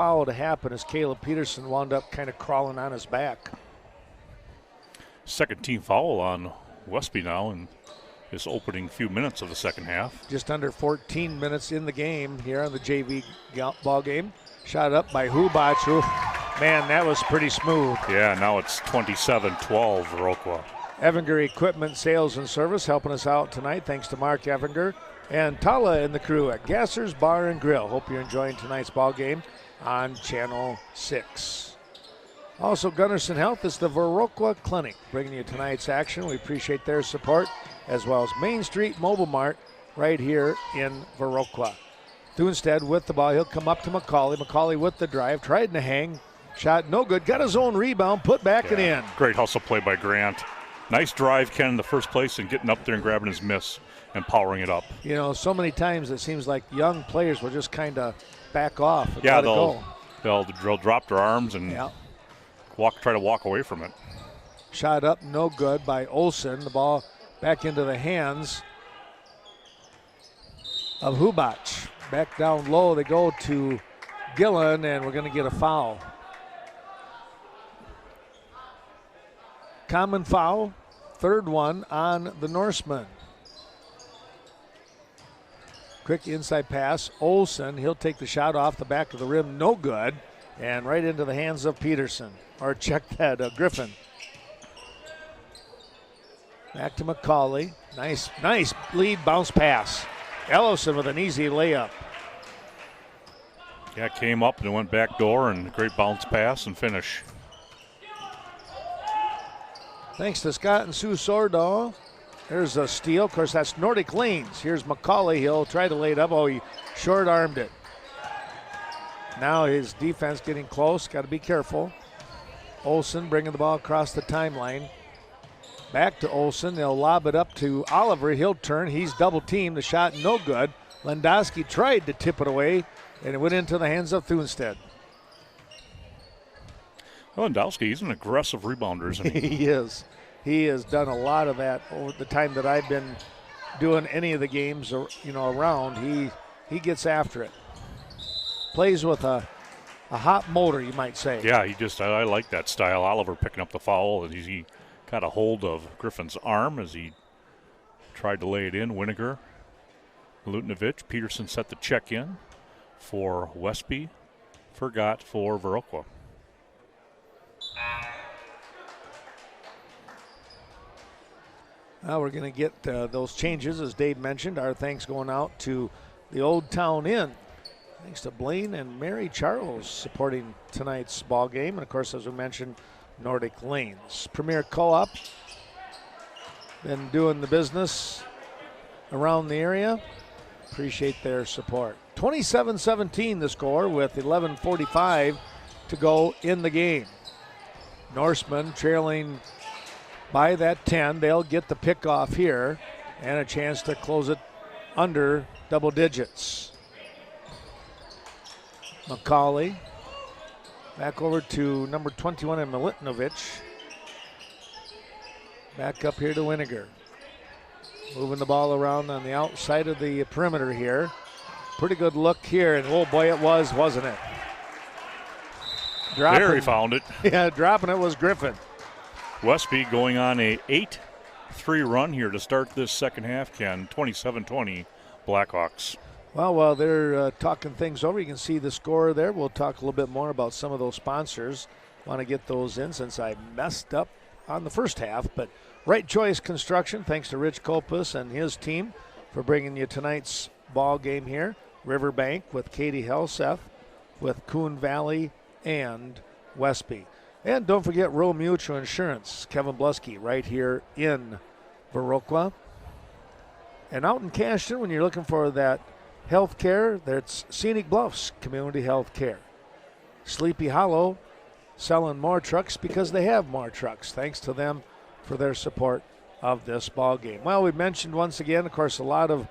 foul to happen as Caleb Peterson wound up kind of crawling on his back. Second team foul on Westby now in this opening few minutes of the second half. Just under 14 minutes in the game here on the JV ball game. Shot up by Hubach. Ooh, man, that was pretty smooth. Yeah, now it's 27-12 Viroqua. Evinger Equipment Sales and Service helping us out tonight. Thanks to Mark Evinger and Tala and the crew at Gasser's Bar and Grill. Hope you're enjoying tonight's ball game on Channel 6. Also, Gunnarsson Health is the Viroqua Clinic, bringing you tonight's action. We appreciate their support, as well as Main Street Mobile Mart right here in Viroqua. Thunstead with the ball. He'll come up to McCauley. McCauley with the drive. Tried to hang. Shot no good. Got his own rebound. Put back and in. Great hustle play by Grant. Nice drive, Ken, in the first place, and getting up there and grabbing his miss and powering it up. You know, so many times it seems like young players will just kind of back off and yeah, let it go. They'll drop their arms and try to walk away from it. Shot up, no good by Olsen. The ball back into the hands of Hubach. Back down low, they go to Gillen, and we're going to get a foul. Common foul, third one on the Norseman. Quick inside pass, Olsen. He'll take the shot off the back of the rim, no good, and right into the hands of Peterson. Or check that, Griffin. Back to McCauley. Nice lead bounce pass. Ellison with an easy layup. Yeah, came up and went back door, and great bounce pass and finish. Thanks to Scott and Sue Sordahl. There's a steal. Of course, that's Nordic Lanes. Here's McCauley. He'll try to lay it up. Oh, he short-armed it. Now his defense getting close. Got to be careful. Olsen bringing the ball across the timeline. Back to Olsen. They'll lob it up to Oliver. He'll turn. He's double-teamed. The shot no good. Landowski tried to tip it away, and it went into the hands of Thunstead. Landowski, he's an aggressive rebounder, isn't he? He is. He has done a lot of that over the time that I've been doing any of the games, around. He gets after it. Plays with a hot motor, you might say. Yeah, I like that style. Oliver picking up the foul, and he got a hold of Griffin's arm as he tried to lay it in. Winiger, Lutnovich, Peterson set the check in for Westby. Forgot for Viroqua. Now we're going to get those changes, as Dave mentioned. Our thanks going out to the Old Town Inn. Thanks to Blaine and Mary Charles supporting tonight's ball game. And, of course, as we mentioned, Nordic Lanes. Premier Co-op, been doing the business around the area. Appreciate their support. 27-17 the score with 11:45 to go in the game. Norseman trailing by that 10. They'll get the pick off here and a chance to close it under double digits. McCauley back over to number 21 and Milutinovic. Back up here to Winiger. Moving the ball around on the outside of the perimeter here. Pretty good look here, and oh boy, it was, wasn't it? There he found it. Yeah, dropping it was Griffin. Westby going on a 8-3 run here to start this second half, Ken. 27-20 Blackhawks. Well, while they're talking things over, you can see the score there. We'll talk a little bit more about some of those sponsors. Want to get those in since I messed up on the first half. But Right Choice Construction, thanks to Rich Kopus and his team for bringing you tonight's ball game here. Riverbank with Katie Helseth, with Coon Valley and Westby. And don't forget Rural Mutual Insurance, Kevin Blusky, right here in Viroqua. And out in Cashton, when you're looking for that health care, that's Scenic Bluffs Community Health Care. Sleepy Hollow selling more trucks because they have more trucks. Thanks to them for their support of this ball game. Well, we mentioned once again, of course, a lot of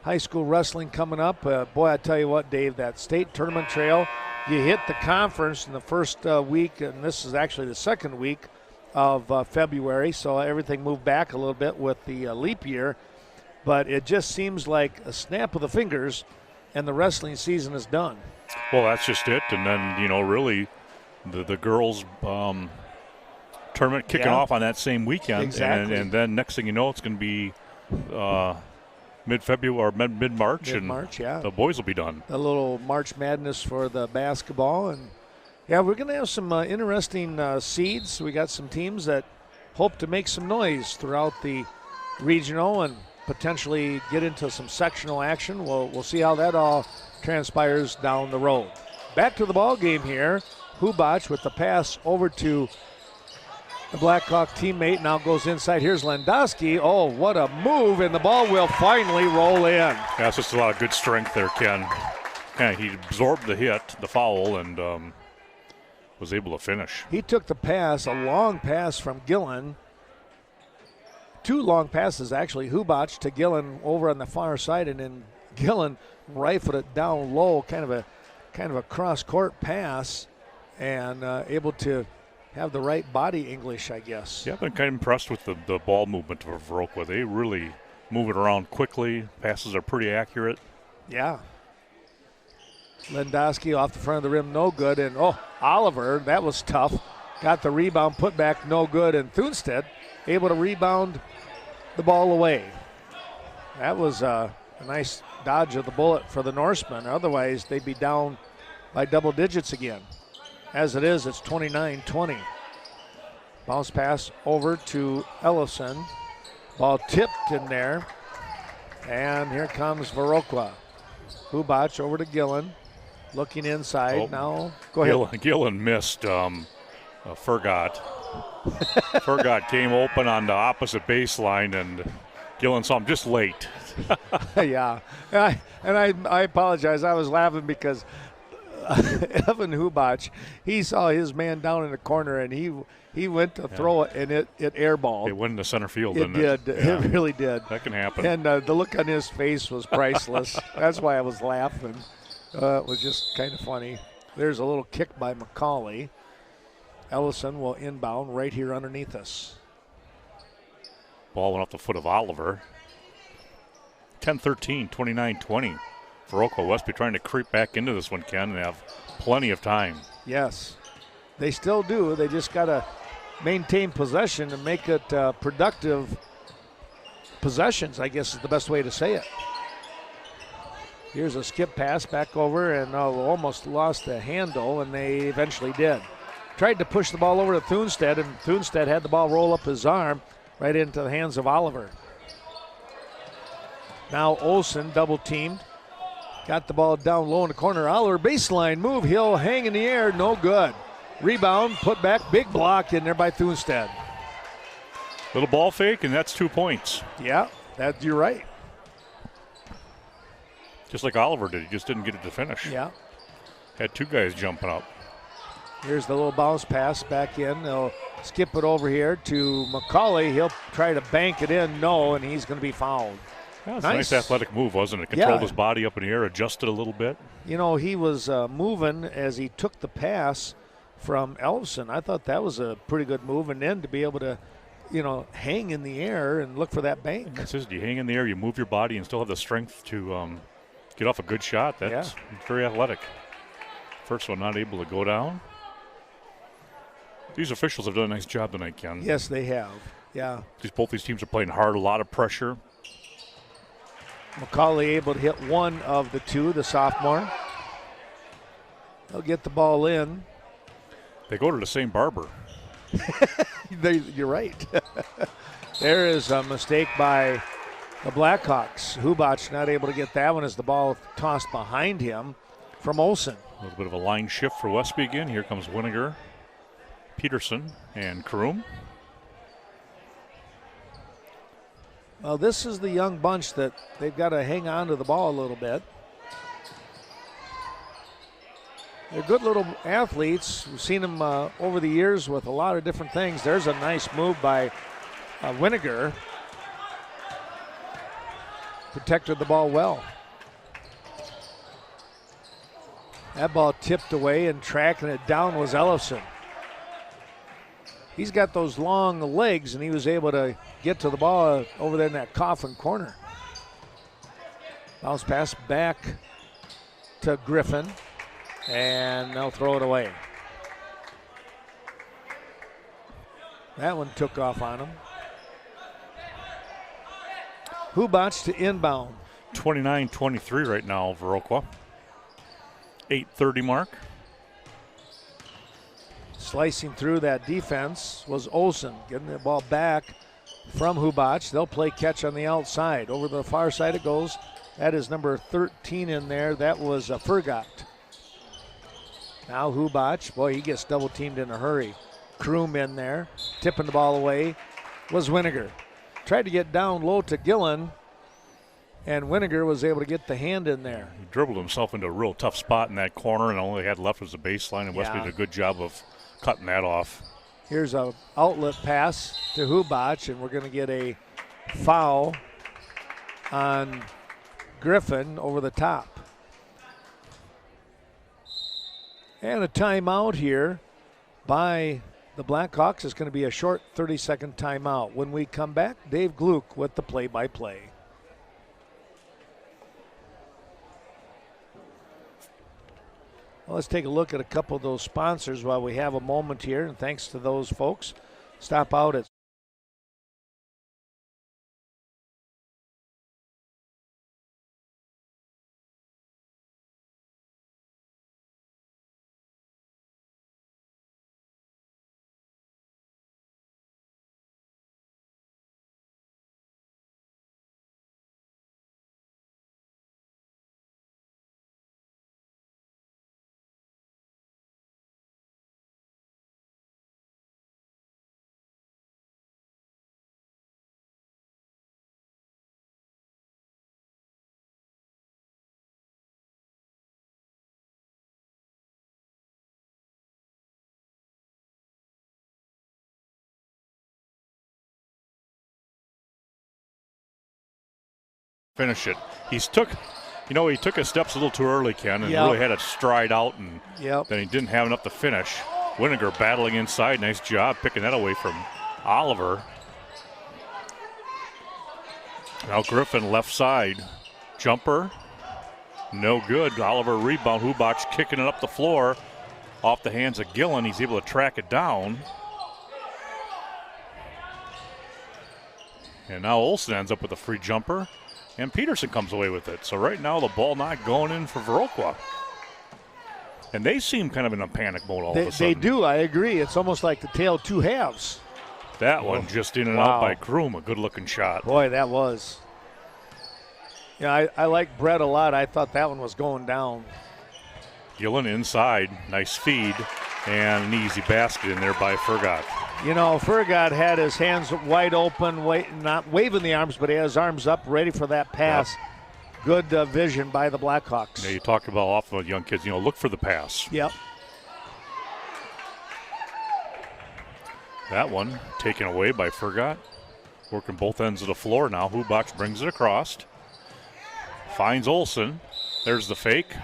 high school wrestling coming up. Boy, I tell you what, Dave, that state tournament trail, you hit the conference in the first week, and this is actually the second week of February, so everything moved back a little bit with the leap year. But it just seems like a snap of the fingers, and the wrestling season is done. Well, that's just it. And then, really the girls' tournament kicking off on that same weekend. Exactly. And then next thing you know, it's going to be mid-February or mid-March. Mid-March, and the boys will be done. A little March Madness for the basketball. And, yeah, we're going to have some interesting seeds. We got some teams that hope to make some noise throughout the regional and potentially get into some sectional action. We'll see how that all transpires down the road. Back to the ball game here. Hubach with the pass over to the Blackhawk teammate. Now goes inside. Here's Landowski. Oh, what a move, and the ball will finally roll in. Yeah, it's just a lot of good strength there, Ken. He absorbed the hit, the foul, and was able to finish. He took the pass, a long pass from Gillen. Two long passes, actually. Hubach to Gillen over on the far side, and then Gillen rifled it down low, kind of a cross-court pass, and able to have the right body English, I guess. Yeah, I've been kind of impressed with the ball movement of Viroqua. They really move it around quickly. Passes are pretty accurate. Yeah. Landowski off the front of the rim, no good. And, Oliver, that was tough. Got the rebound, put back, no good. And Thunstead able to rebound the ball away. That was a nice dodge of the bullet for the Norsemen. Otherwise, they'd be down by double digits again. As it is, it's 29-20. Bounce pass over to Ellison. Ball tipped in there. And here comes Viroqua. Hubach over to Gillen. Looking inside now. Go ahead. Gillen missed Fergot. Fergot came open on the opposite baseline, and Gillen saw him just late. Yeah. I apologize. I was laughing because Evan Hubach, he saw his man down in the corner, and he went to throw it, and it airballed. It went into center field, didn't it? It did. Yeah. It really did. That can happen. And the look on his face was priceless. That's why I was laughing. It was just kind of funny. There's a little kick by McCauley. Ellison will inbound right here underneath us. Ball went off the foot of Oliver. 10-13, 29-20. Viroqua Westby trying to creep back into this one, Ken, and have plenty of time. Yes, they still do. They just got to maintain possession and make it productive possessions, I guess is the best way to say it. Here's a skip pass back over, and almost lost the handle, and they eventually did. Tried to push the ball over to Thunstead, and Thunstead had the ball roll up his arm right into the hands of Oliver. Now Olsen double teamed. Got the ball down low in the corner. Oliver baseline move. He'll hang in the air. No good. Rebound, put back, big block in there by Thunstead. Little ball fake, and that's 2 points. Yeah, you're right. Just like Oliver did. He just didn't get it to finish. Yeah. Had two guys jumping up. Here's the little bounce pass back in. They'll skip it over here to McCauley. He'll try to bank it in. No, and he's going to be fouled. That was a nice athletic move, wasn't it? Controlled his body up in the air, adjusted a little bit. You know, he was moving as he took the pass from Elfson. I thought that was a pretty good move. And then to be able to, hang in the air and look for that bank. It says you hang in the air, you move your body, and still have the strength to get off a good shot. That's very athletic. First one not able to go down. These officials have done a nice job tonight, Ken. Yes, they have. Yeah. Both these teams are playing hard, a lot of pressure. McCauley able to hit one of the two, the sophomore. They'll get the ball in. They go to the same barber. You're right. There is a mistake by the Blackhawks. Hubach not able to get that one as the ball tossed behind him from Olsen. A little bit of a line shift for Westby again. Here comes Winiger, Peterson, and Kroom. Well, this is the young bunch that they've got to hang on to the ball a little bit. They're good little athletes. We've seen them over the years with a lot of different things. There's a nice move by Winiger. Protected the ball well. That ball tipped away, and tracking it down was Ellison. He's got those long legs, and he was able to get to the ball over there in that coffin corner. Bounce pass back to Griffin. And they'll throw it away. That one took off on him. Hubach to inbound. 29-23 right now, Viroqua. 8:30 mark. Slicing through that defense was Olsen, getting the ball back from Hubach. They'll play catch on the outside. Over the far side it goes. That is number 13 in there. That was Fergat. Now Hubach, boy, he gets double teamed in a hurry. Kroom in there, tipping the ball away was Winiger. Tried to get down low to Gillen, and Winiger was able to get the hand in there. He dribbled himself into a real tough spot in that corner, and all he had left was the baseline, and Westby did a good job of cutting that off. Here's a outlet pass to Hubach, and we're going to get a foul on Griffin over the top. And a timeout here by the Blackhawks. Is going to be a short 30-second timeout. When we come back, Dave Gluck with the play-by-play. Well, let's take a look at a couple of those sponsors while we have a moment here, and thanks to those folks. Stop out at finish it. He took his steps a little too early, Ken, and really had to stride out, and then he didn't have enough to finish. Winiger battling inside. Nice job picking that away from Oliver. Now Griffin left side. Jumper. No good. Oliver rebound. Hubach kicking it up the floor off the hands of Gillen. He's able to track it down. And now Olsen ends up with a free jumper. And Peterson comes away with it. So right now the ball not going in for Viroqua. And they seem kind of in a panic mode all of a sudden. They do, I agree. It's almost like the tale of two halves. That one just in and out by Kroom. A good-looking shot. Boy, that was. Yeah, I like Brett a lot. I thought that one was going down. Gillen inside. Nice feed. And an easy basket in there by Fergat. You know, Fergat had his hands wide open, not waving the arms, but he had his arms up ready for that pass. Yep. Good vision by the Blackhawks. Yeah, you talk about often young kids, look for the pass. Yep. That one taken away by Fergat. Working both ends of the floor now. Hubach brings it across. Finds Olsen. There's the fake.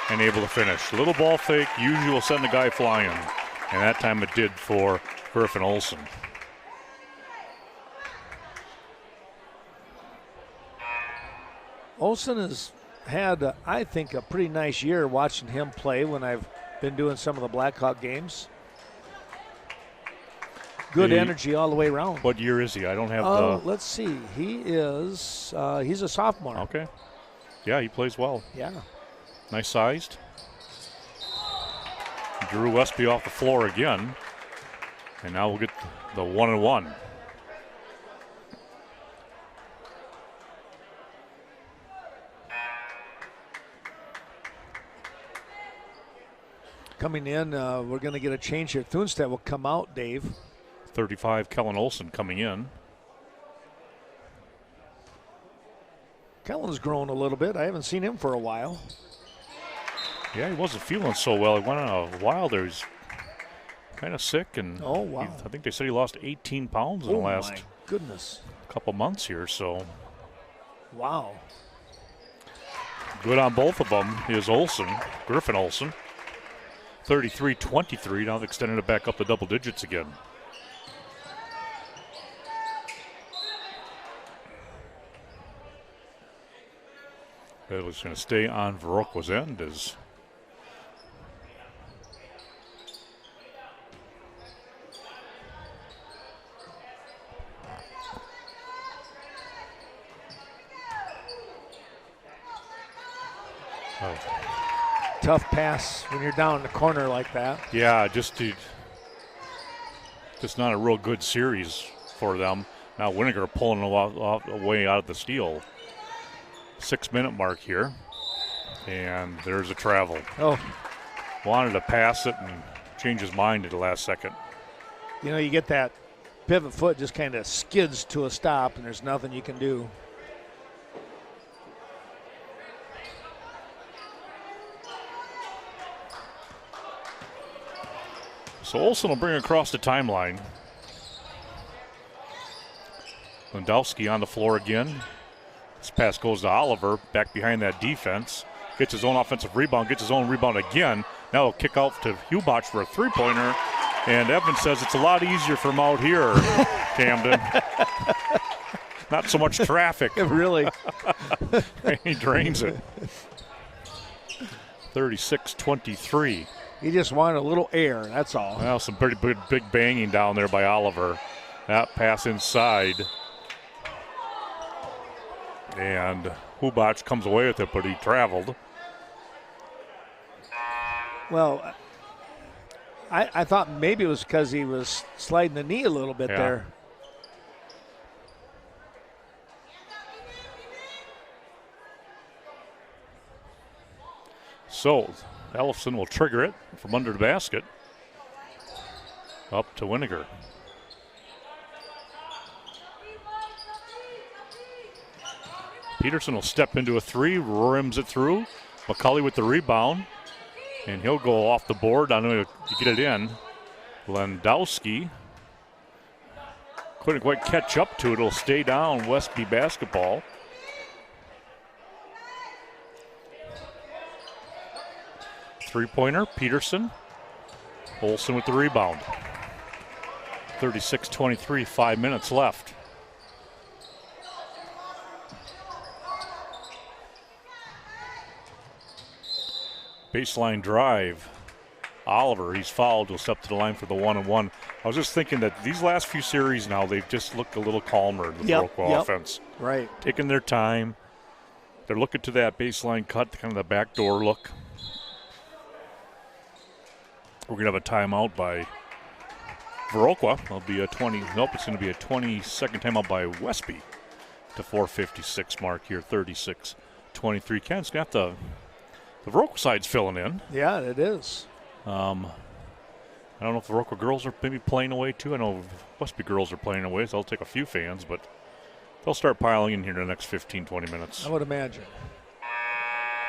And able to finish. Little ball fake, usually will send the guy flying. And that time it did for Griffin Olsen. Olsen has had, I think, a pretty nice year watching him play when I've been doing some of the Blackhawk games. Good energy all the way around. What year is he? I don't have the... Let's see. He's a sophomore. Okay. Yeah, he plays well. Yeah. Nice sized. Drew Westby off the floor again. And now we'll get the 1-and-1. Coming in, we're going to get a change here. Thunstedt will come out, Dave. 35, Kellen Olsen coming in. Kellen's grown a little bit. I haven't seen him for a while. Yeah, he wasn't feeling so well. He went on a while there. He's kind of sick, and I think they said he lost 18 pounds in the last couple months here. So, wow, good on both of them is Olsen, Griffin Olsen. 33-23. Now they've extended it back up to double digits again. It was going to stay on Viroqua's end as Oh. Tough pass when you're down in the corner like that. Yeah, just not a real good series for them. Now Winiger pulling away out of the steal. 6-minute mark here. And there's a travel. Oh. Wanted to pass it and change his mind at the last second. You know, you get that pivot foot just kind of skids to a stop, and there's nothing you can do. So Olsen will bring it across the timeline. Lewandowski on the floor again. This pass goes to Oliver, back behind that defense. Gets his own offensive rebound, gets his own rebound again. Now he'll kick out to Hubach for a three-pointer. And Evans says it's a lot easier from out here, Camden. Not so much traffic. Really? He drains it. 36-23. He just wanted a little air, that's all. Well, some pretty big banging down there by Oliver. That pass inside. And Hubach comes away with it, but he traveled. Well, I thought maybe it was because he was sliding the knee a little bit there. So Ellefson will trigger it from under the basket. Up to Winiger. Peterson will step into a three, rims it through. McCulley with the rebound. And he'll go off the board on to get it in. Lewandowski couldn't quite catch up to it. It'll stay down. Westby basketball. Three-pointer, Peterson. Olsen with the rebound. 36-23, 5 minutes left. Baseline drive. Oliver, he's fouled, will step to the line for the 1-and-1. I was just thinking that these last few series now, they've just looked a little calmer, the Viroqua offense. Right. Taking their time. They're looking to that baseline cut, kind of the backdoor look. We're going to have a timeout by Viroqua. It'll be a 20, nope, it's going to be a 20-second timeout by Westby to 4:56 mark here, 36-23. Ken's got the Viroqua side's filling in. Yeah, it is. I don't know if the Viroqua girls are maybe playing away too. I know Westby girls are playing away, so I'll take a few fans, but they'll start piling in here in the next 15-20 minutes. I would imagine.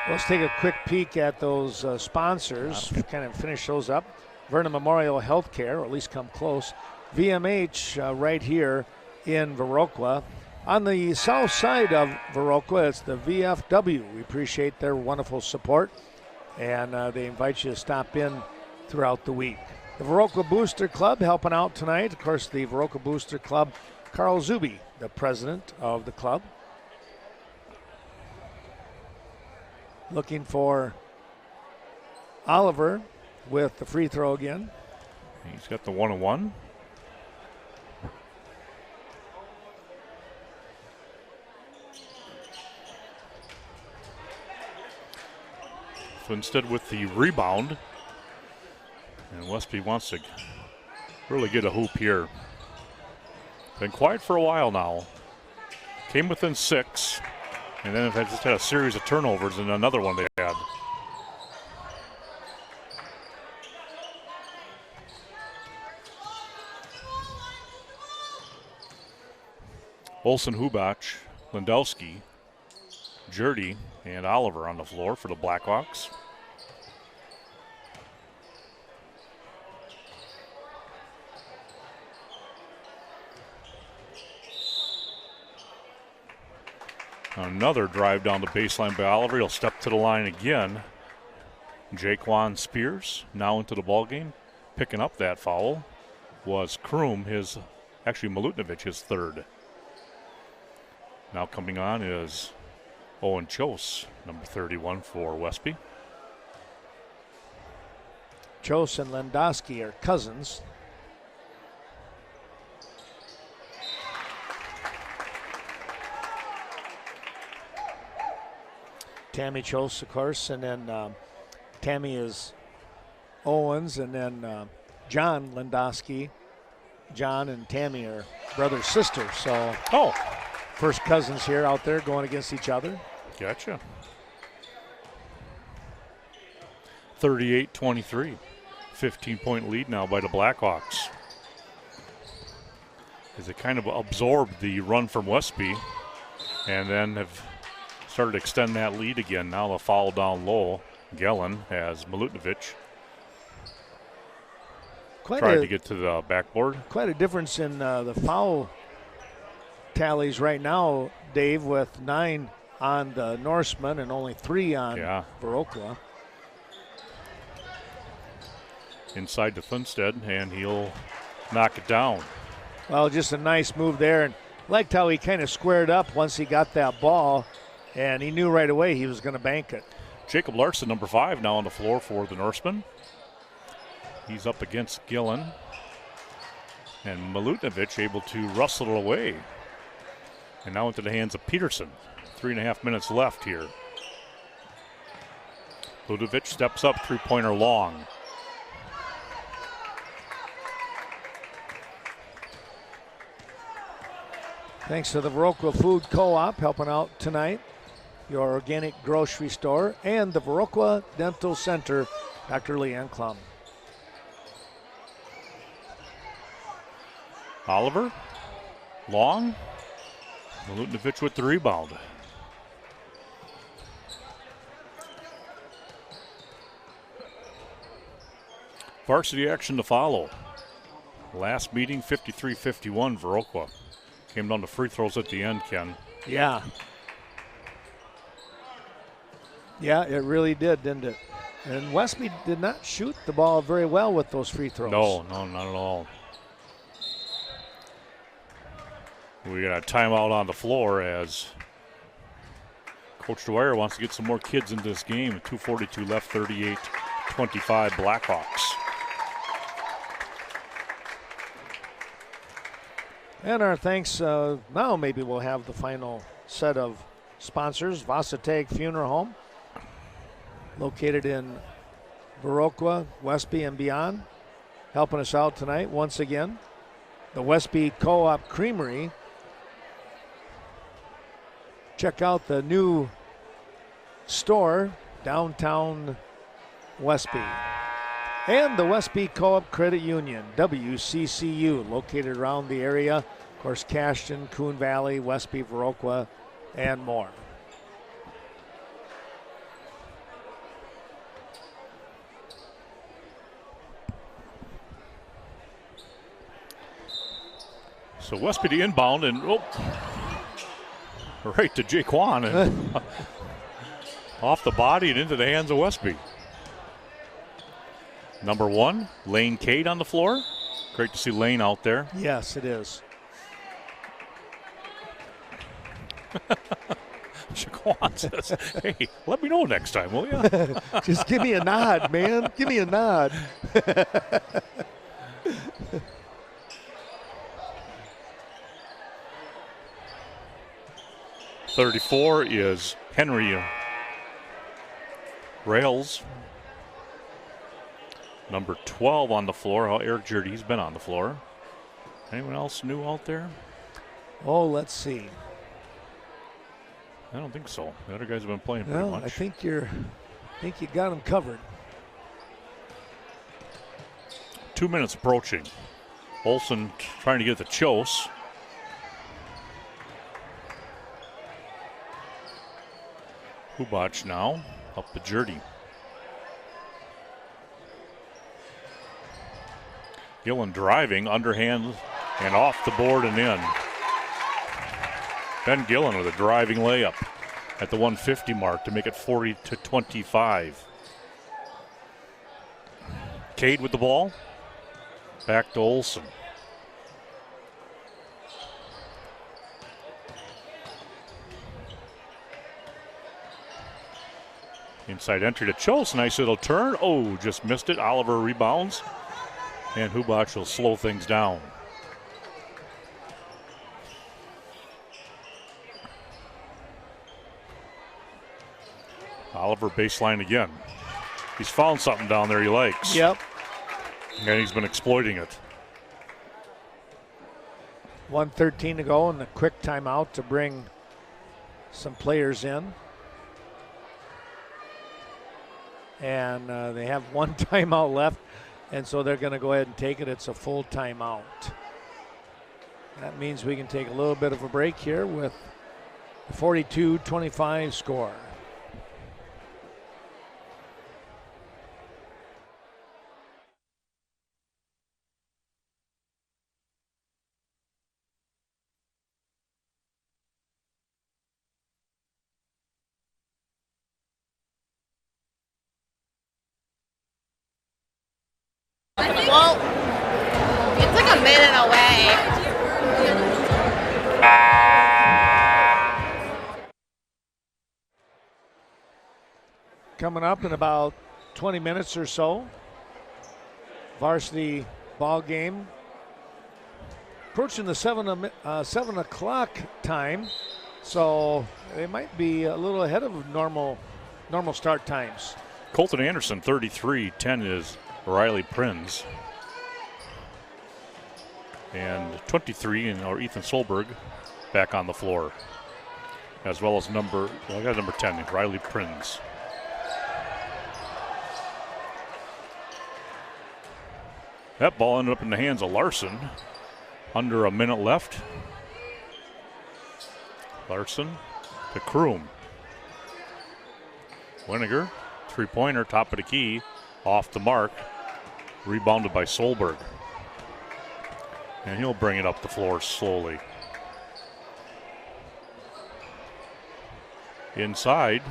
Let's take a quick peek at those sponsors, kind of finish those up. Vernon Memorial Healthcare, or at least come close. VMH right here in Viroqua. On the south side of Viroqua, it's the VFW. We appreciate their wonderful support, and they invite you to stop in throughout the week. The Viroqua Booster Club helping out tonight. Of course, the Viroqua Booster Club, Carl Zuby, the president of the club. Looking for Oliver with the free throw again. He's got the 1-and-1. So instead with the rebound, and Westby wants to really get a hoop here. Been quiet for a while now. Came within 6, and then have just had a series of turnovers and another one they had. Olsen, Hubach, Lewandowski, Jurdy, and Oliver on the floor for the Blackhawks. Another drive down the baseline by Oliver. He'll step to the line again. Jaquan Spears now into the ballgame. Picking up that foul was Kroom, Milutinovic, his third. Now coming on is Owen Chose, number 31 for Westby. Chose and Lewandowski are cousins. Tammy Chose, of course, and then Tammy is Owens, and then John Lendowski. John and Tammy are brother sister, so first cousins here out there going against each other. Gotcha. 38-23. 15-point lead now by the Blackhawks. As they kind of absorbed the run from Westby and then have started to extend that lead again. Now the foul down low. Gellin has Milutinovic. Tried to get to the backboard. Quite a difference in the foul tallies right now, Dave, with 9 on the Norseman and only 3 on Viroqua. Inside to Thunstead, and he'll knock it down. Well, just a nice move there, and liked how he kind of squared up once he got that ball, and he knew right away he was going to bank it. Jacob Larson, number 5, now on the floor for the Norseman. He's up against Gillin. And Milutinovic able to wrestle it away. And now into the hands of Peterson. 3.5 minutes left here. Milutinovic steps up, three-pointer long. Thanks to the Viroqua Food Co-op helping out tonight. Your organic grocery store and the Viroqua Dental Center, Dr. Leanne Klum. Oliver, long. Milutinovic with the rebound. Varsity action to follow. Last meeting, 53-51, Viroqua. Came down to free throws at the end, Ken. Yeah. Yeah, it really did, didn't it? And Westby did not shoot the ball very well with those free throws. No, not at all. We got a timeout on the floor as Coach Dwyer wants to get some more kids into this game. 2:42 left, 38-25 Blackhawks. And our thanks, now maybe we'll have the final set of sponsors. Varsity Funeral Home, located in Viroqua, Westby, and beyond, helping us out tonight once again. The Westby Co-op Creamery. Check out the new store, downtown Westby. And the Westby Co-op Credit Union, WCCU, located around the area. Of course, Cashton, Coon Valley, Westby, Viroqua, and more. So Westby the inbound, and right to Jaquan, and off the body and into the hands of Westby. Number 1, Lane Cade on the floor. Great to see Lane out there. Yes, it is. Jaquan says, hey, let me know next time, will you? Just give me a nod, man. Give me a nod. 34 is Henry Rails. Number 12 on the floor. Oh, Eric Jurdy, he's been on the floor. Anyone else new out there? Oh, let's see. I don't think so. The other guys have been playing pretty much. I think you got them covered. 2 minutes approaching. Olsen trying to get the Chose. Hubach now up to Jurdy. Gillen driving, underhand, and off the board and in. Ben Gillen with a driving layup at the 150 mark to make it 40-25. Cade with the ball. Back to Olsen. Inside entry to Chose. Nice little turn. Oh, just missed it. Oliver rebounds. And Hubach will slow things down. Oliver baseline again. He's found something down there he likes. Yep. And he's been exploiting it. 1:13 to go, and the quick timeout to bring some players in. And they have one timeout left, and so they're going to go ahead and take it. It's a full timeout. That means we can take a little bit of a break here with a 42-25 score. Well, it's like a minute away. Coming up in about 20 minutes or so, varsity ball game. Approaching the 7 o'clock time, so they might be a little ahead of normal start times. Colton Anderson, 33. 10 is Riley Prinz. And 23, Ethan Solberg back on the floor. As well as number 10, Riley Prinz. That ball ended up in the hands of Larson. Under a minute left. Larson to Kroom. Winiger, three-pointer, top of the key, off the mark. Rebounded by Solberg. And he'll bring it up the floor slowly. Inside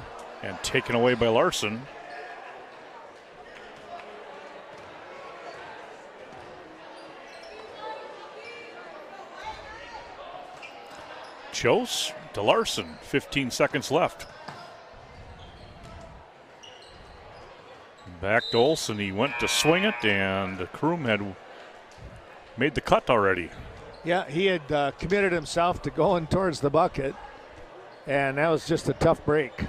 and taken away by Larson. Chose to Larson, 15 seconds left. Back to Olsen, he went to swing it, and Kroom had made the cut already. Yeah, he had committed himself to going towards the bucket, and that was just a tough break.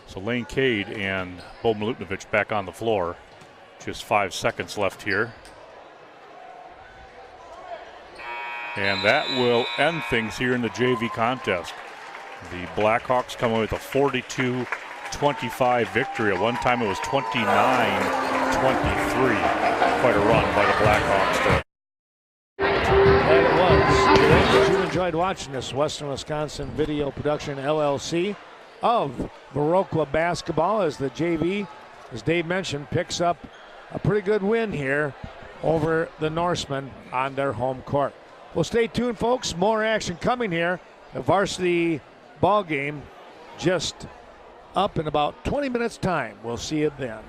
So Lane Cade and Bo Milutinovic back on the floor. Just 5 seconds left here. And that will end things here in the JV contest. The Blackhawks come away with a 42-25 victory. At one time it was 29-23. Quite a run by the Blackhawks. And it was. You enjoyed watching this Western Wisconsin Video Production LLC of Viroqua basketball as the JV, as Dave mentioned, picks up a pretty good win here over the Norsemen on their home court. Well, stay tuned, folks. More action coming here. The varsity ball game just up in about 20 minutes' time. We'll see you then.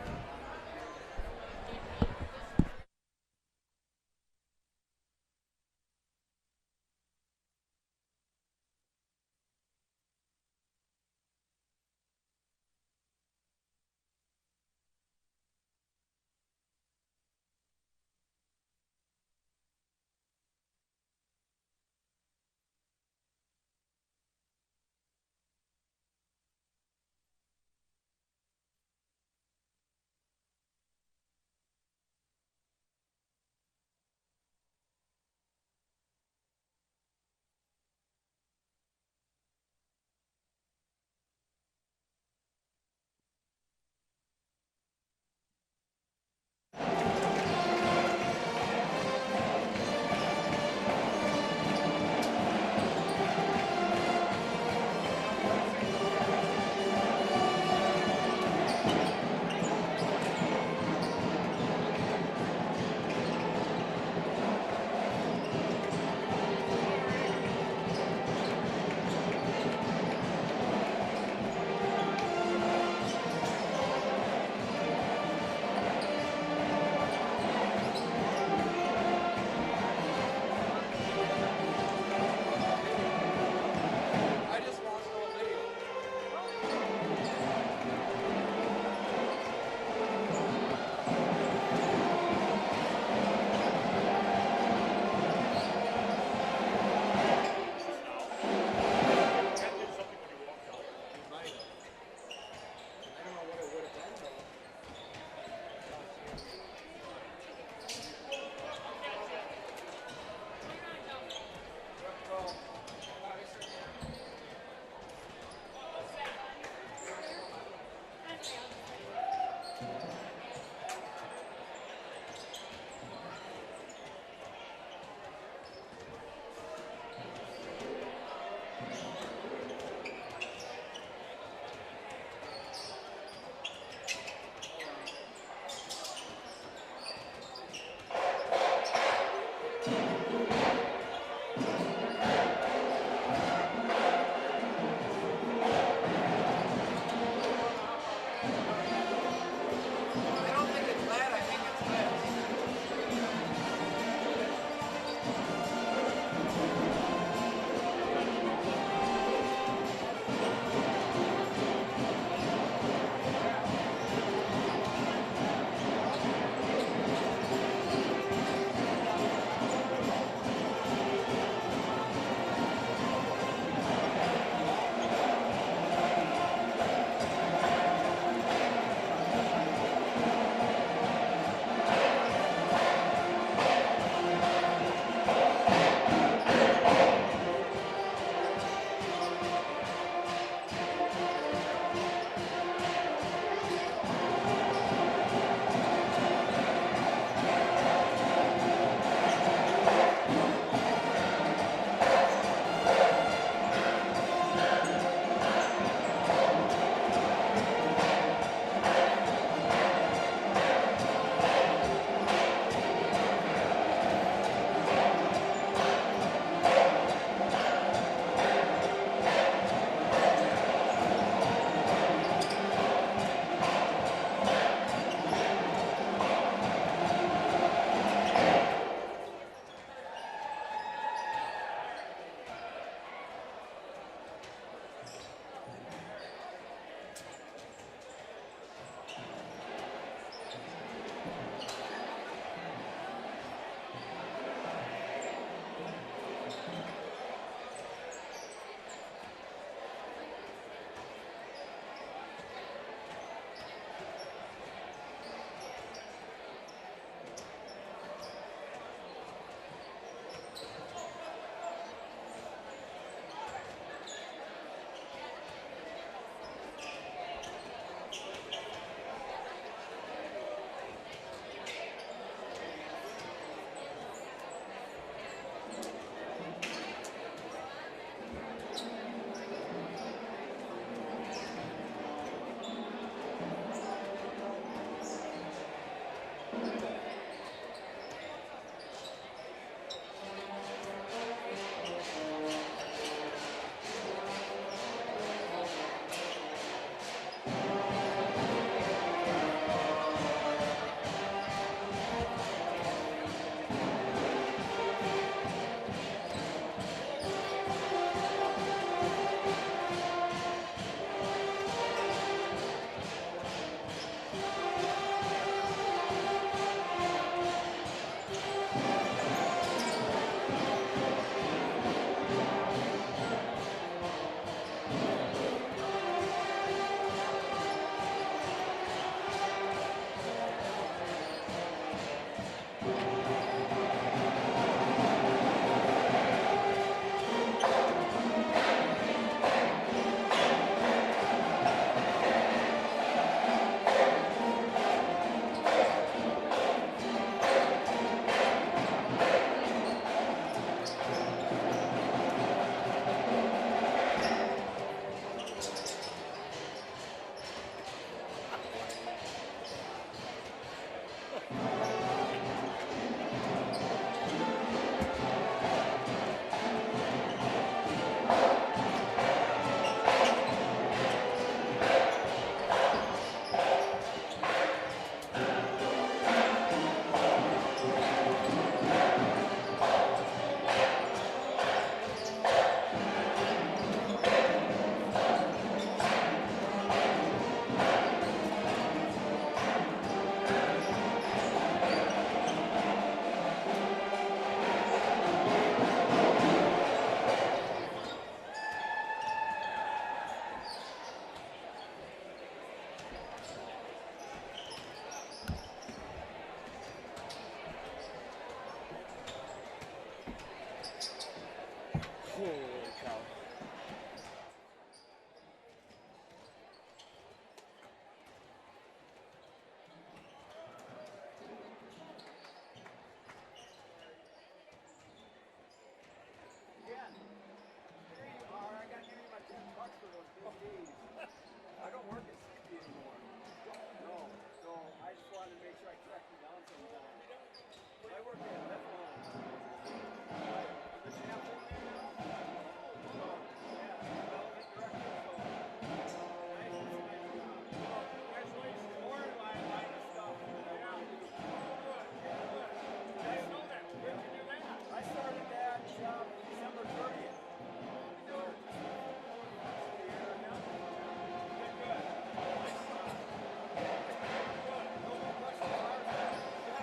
I started that job December 30th.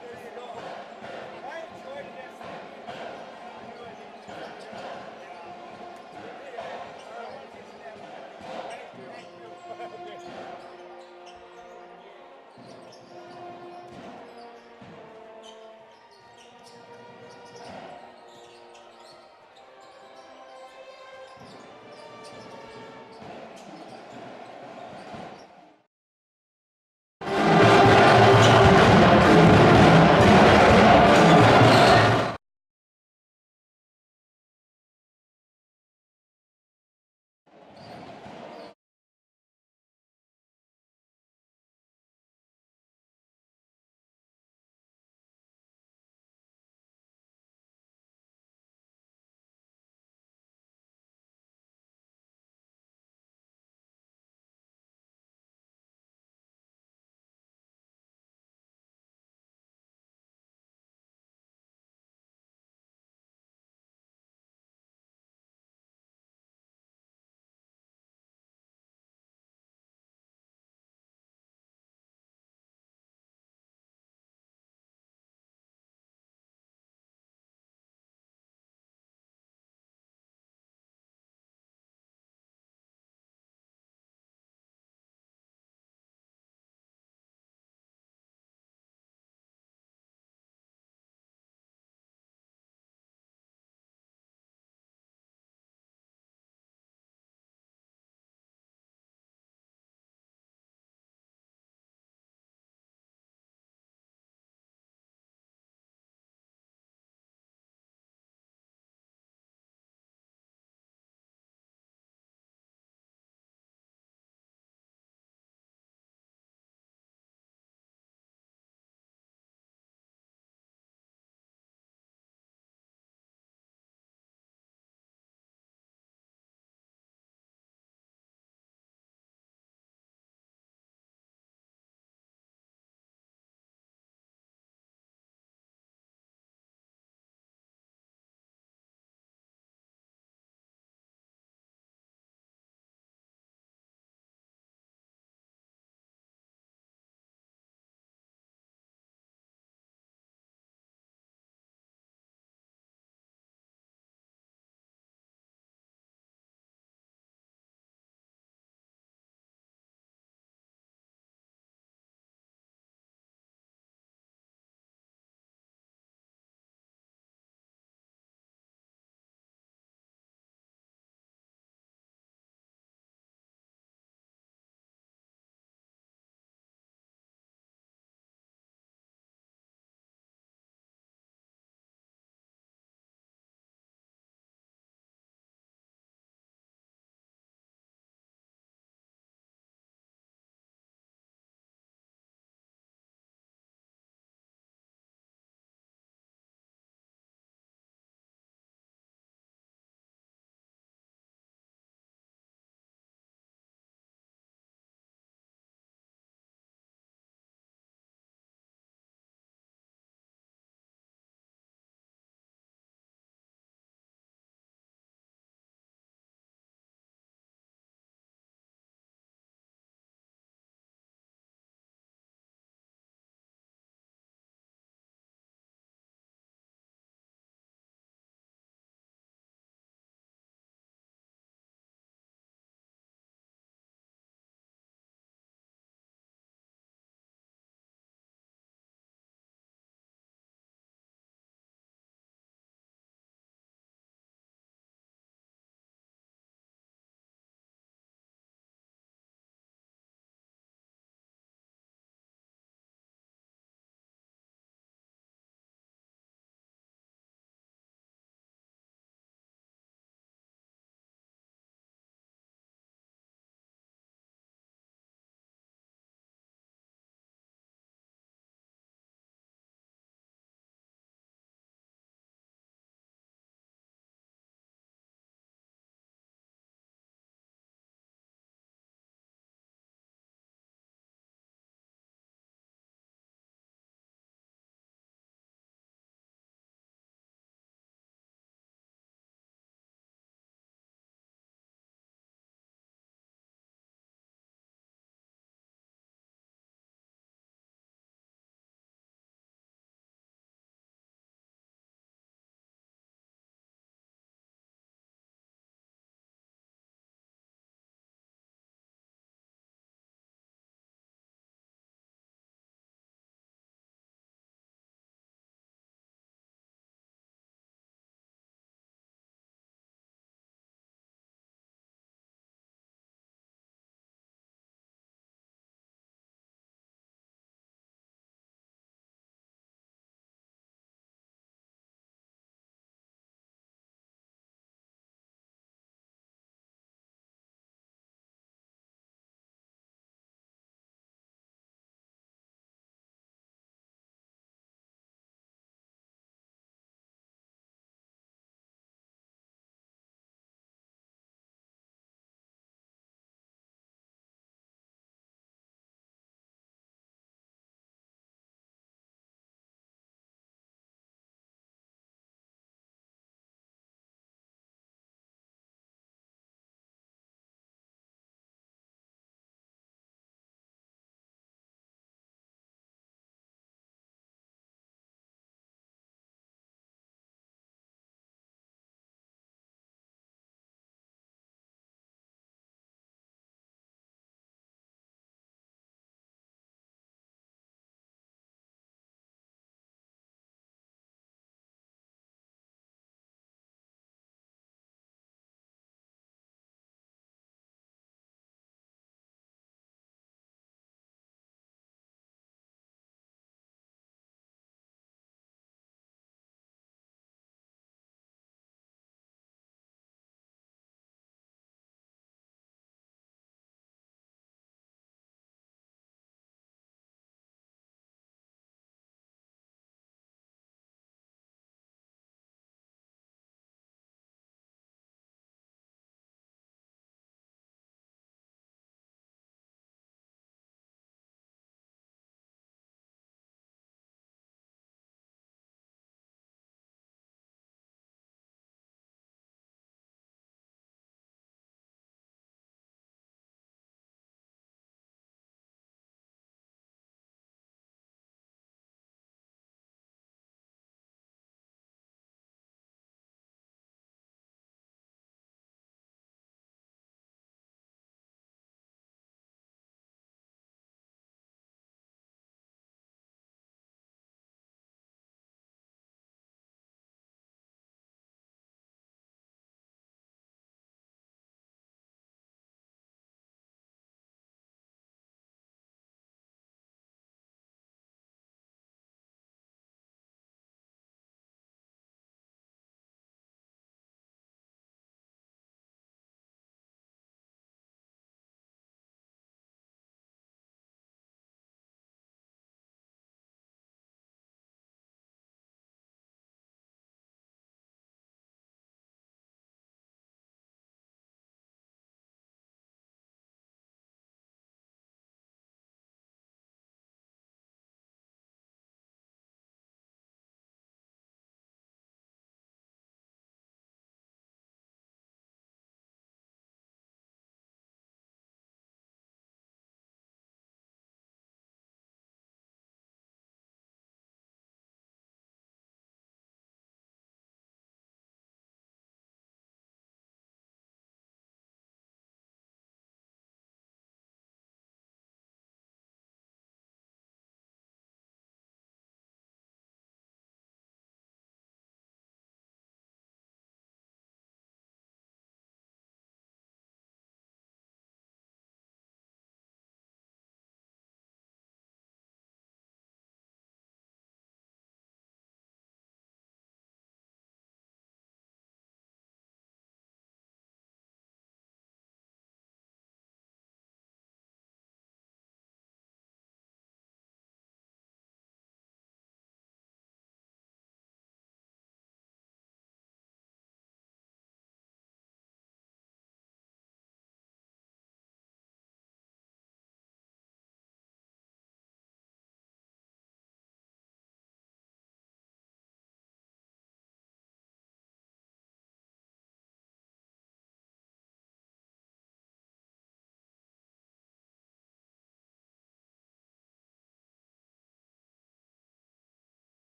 There you go. Right?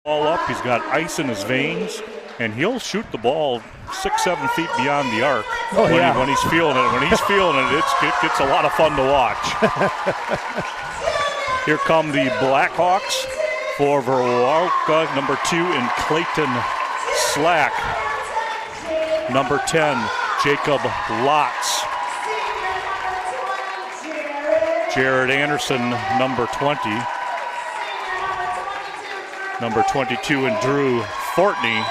Ball up, he's got ice in his veins, and he'll shoot the ball 6-7 feet beyond the arc when he's feeling it. When he's feeling it, it gets a lot of fun to watch. Here come the Blackhawks for Viroqua, number 2 in Clayton Slack. Number 10, Jacob Lotz. Jared Anderson, number 20. Number 22 in Drew Fortney.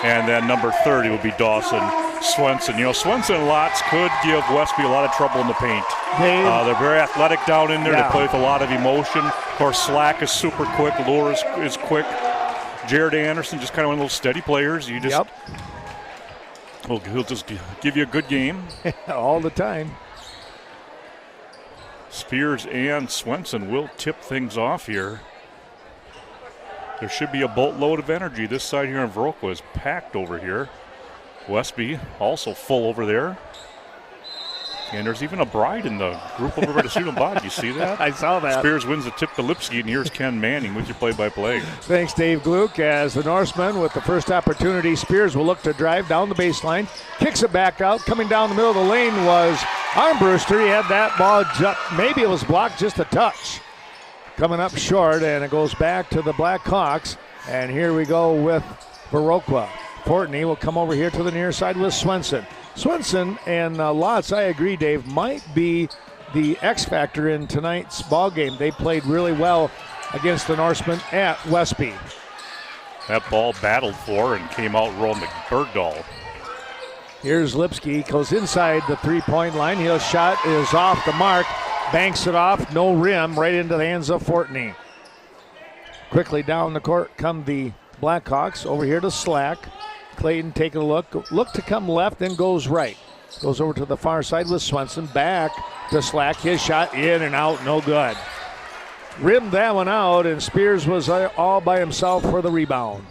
And then number 30 will be Dawson Swenson. You know, Swenson and Lotz could give Westby a lot of trouble in the paint. They're very athletic down in there. They play with a lot of emotion. Of course, Slack is super quick. Lure is quick. Jared Anderson, just kind of one of those steady players. You just, he'll just give you a good game. All the time. Spears and Swenson will tip things off here. There should be a boatload of energy. This side here in Viroqua is packed over here. Westby also full over there. And there's even a bride in the group over by the student body. You see that? I saw that. Spears wins the tip to Lipsky, and here's Ken Manning with your play-by-play. Thanks, Dave Gluck. As the Norsemen with the first opportunity, Spears will look to drive down the baseline, kicks it back out. Coming down the middle of the lane was Armbruster. He had that ball, maybe it was blocked just a touch. Coming up short, and it goes back to the Blackhawks. And here we go with Viroqua. Fortney will come over here to the near side with Swenson. Swenson and Lotz, I agree, Dave, might be the X factor in tonight's ball game. They played really well against the Norsemen at Westby. That ball battled for and came out rolling the Bergdahl. Here's Lipsky, goes inside the three-point line. His shot is off the mark, banks it off, no rim, right into the hands of Fortney. Quickly down the court come the Blackhawks, over here to Slack. Clayton taking a look to come left, then goes right. Goes over to the far side with Swenson, back to Slack. His shot in and out, no good. Rimmed that one out, and Spears was all by himself for the rebound.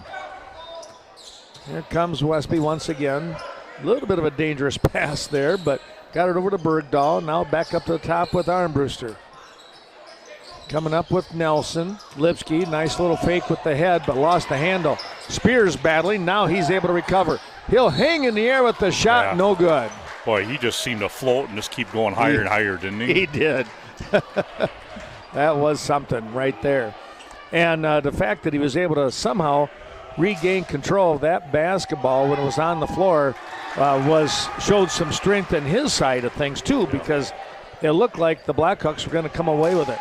Here comes Westby once again. A little bit of a dangerous pass there, but got it over to Bergdahl. Now back up to the top with Armbruster. Coming up with Nelson. Lipsky, nice little fake with the head, but lost the handle. Spears battling, now he's able to recover. He'll hang in the air with the shot, no good. Boy, he just seemed to float and just keep going higher and higher, didn't he? He did. That was something right there. And the fact that he was able to somehow regain control of that basketball when it was on the floor showed some strength in his side of things too, because it looked like the Blackhawks were going to come away with it.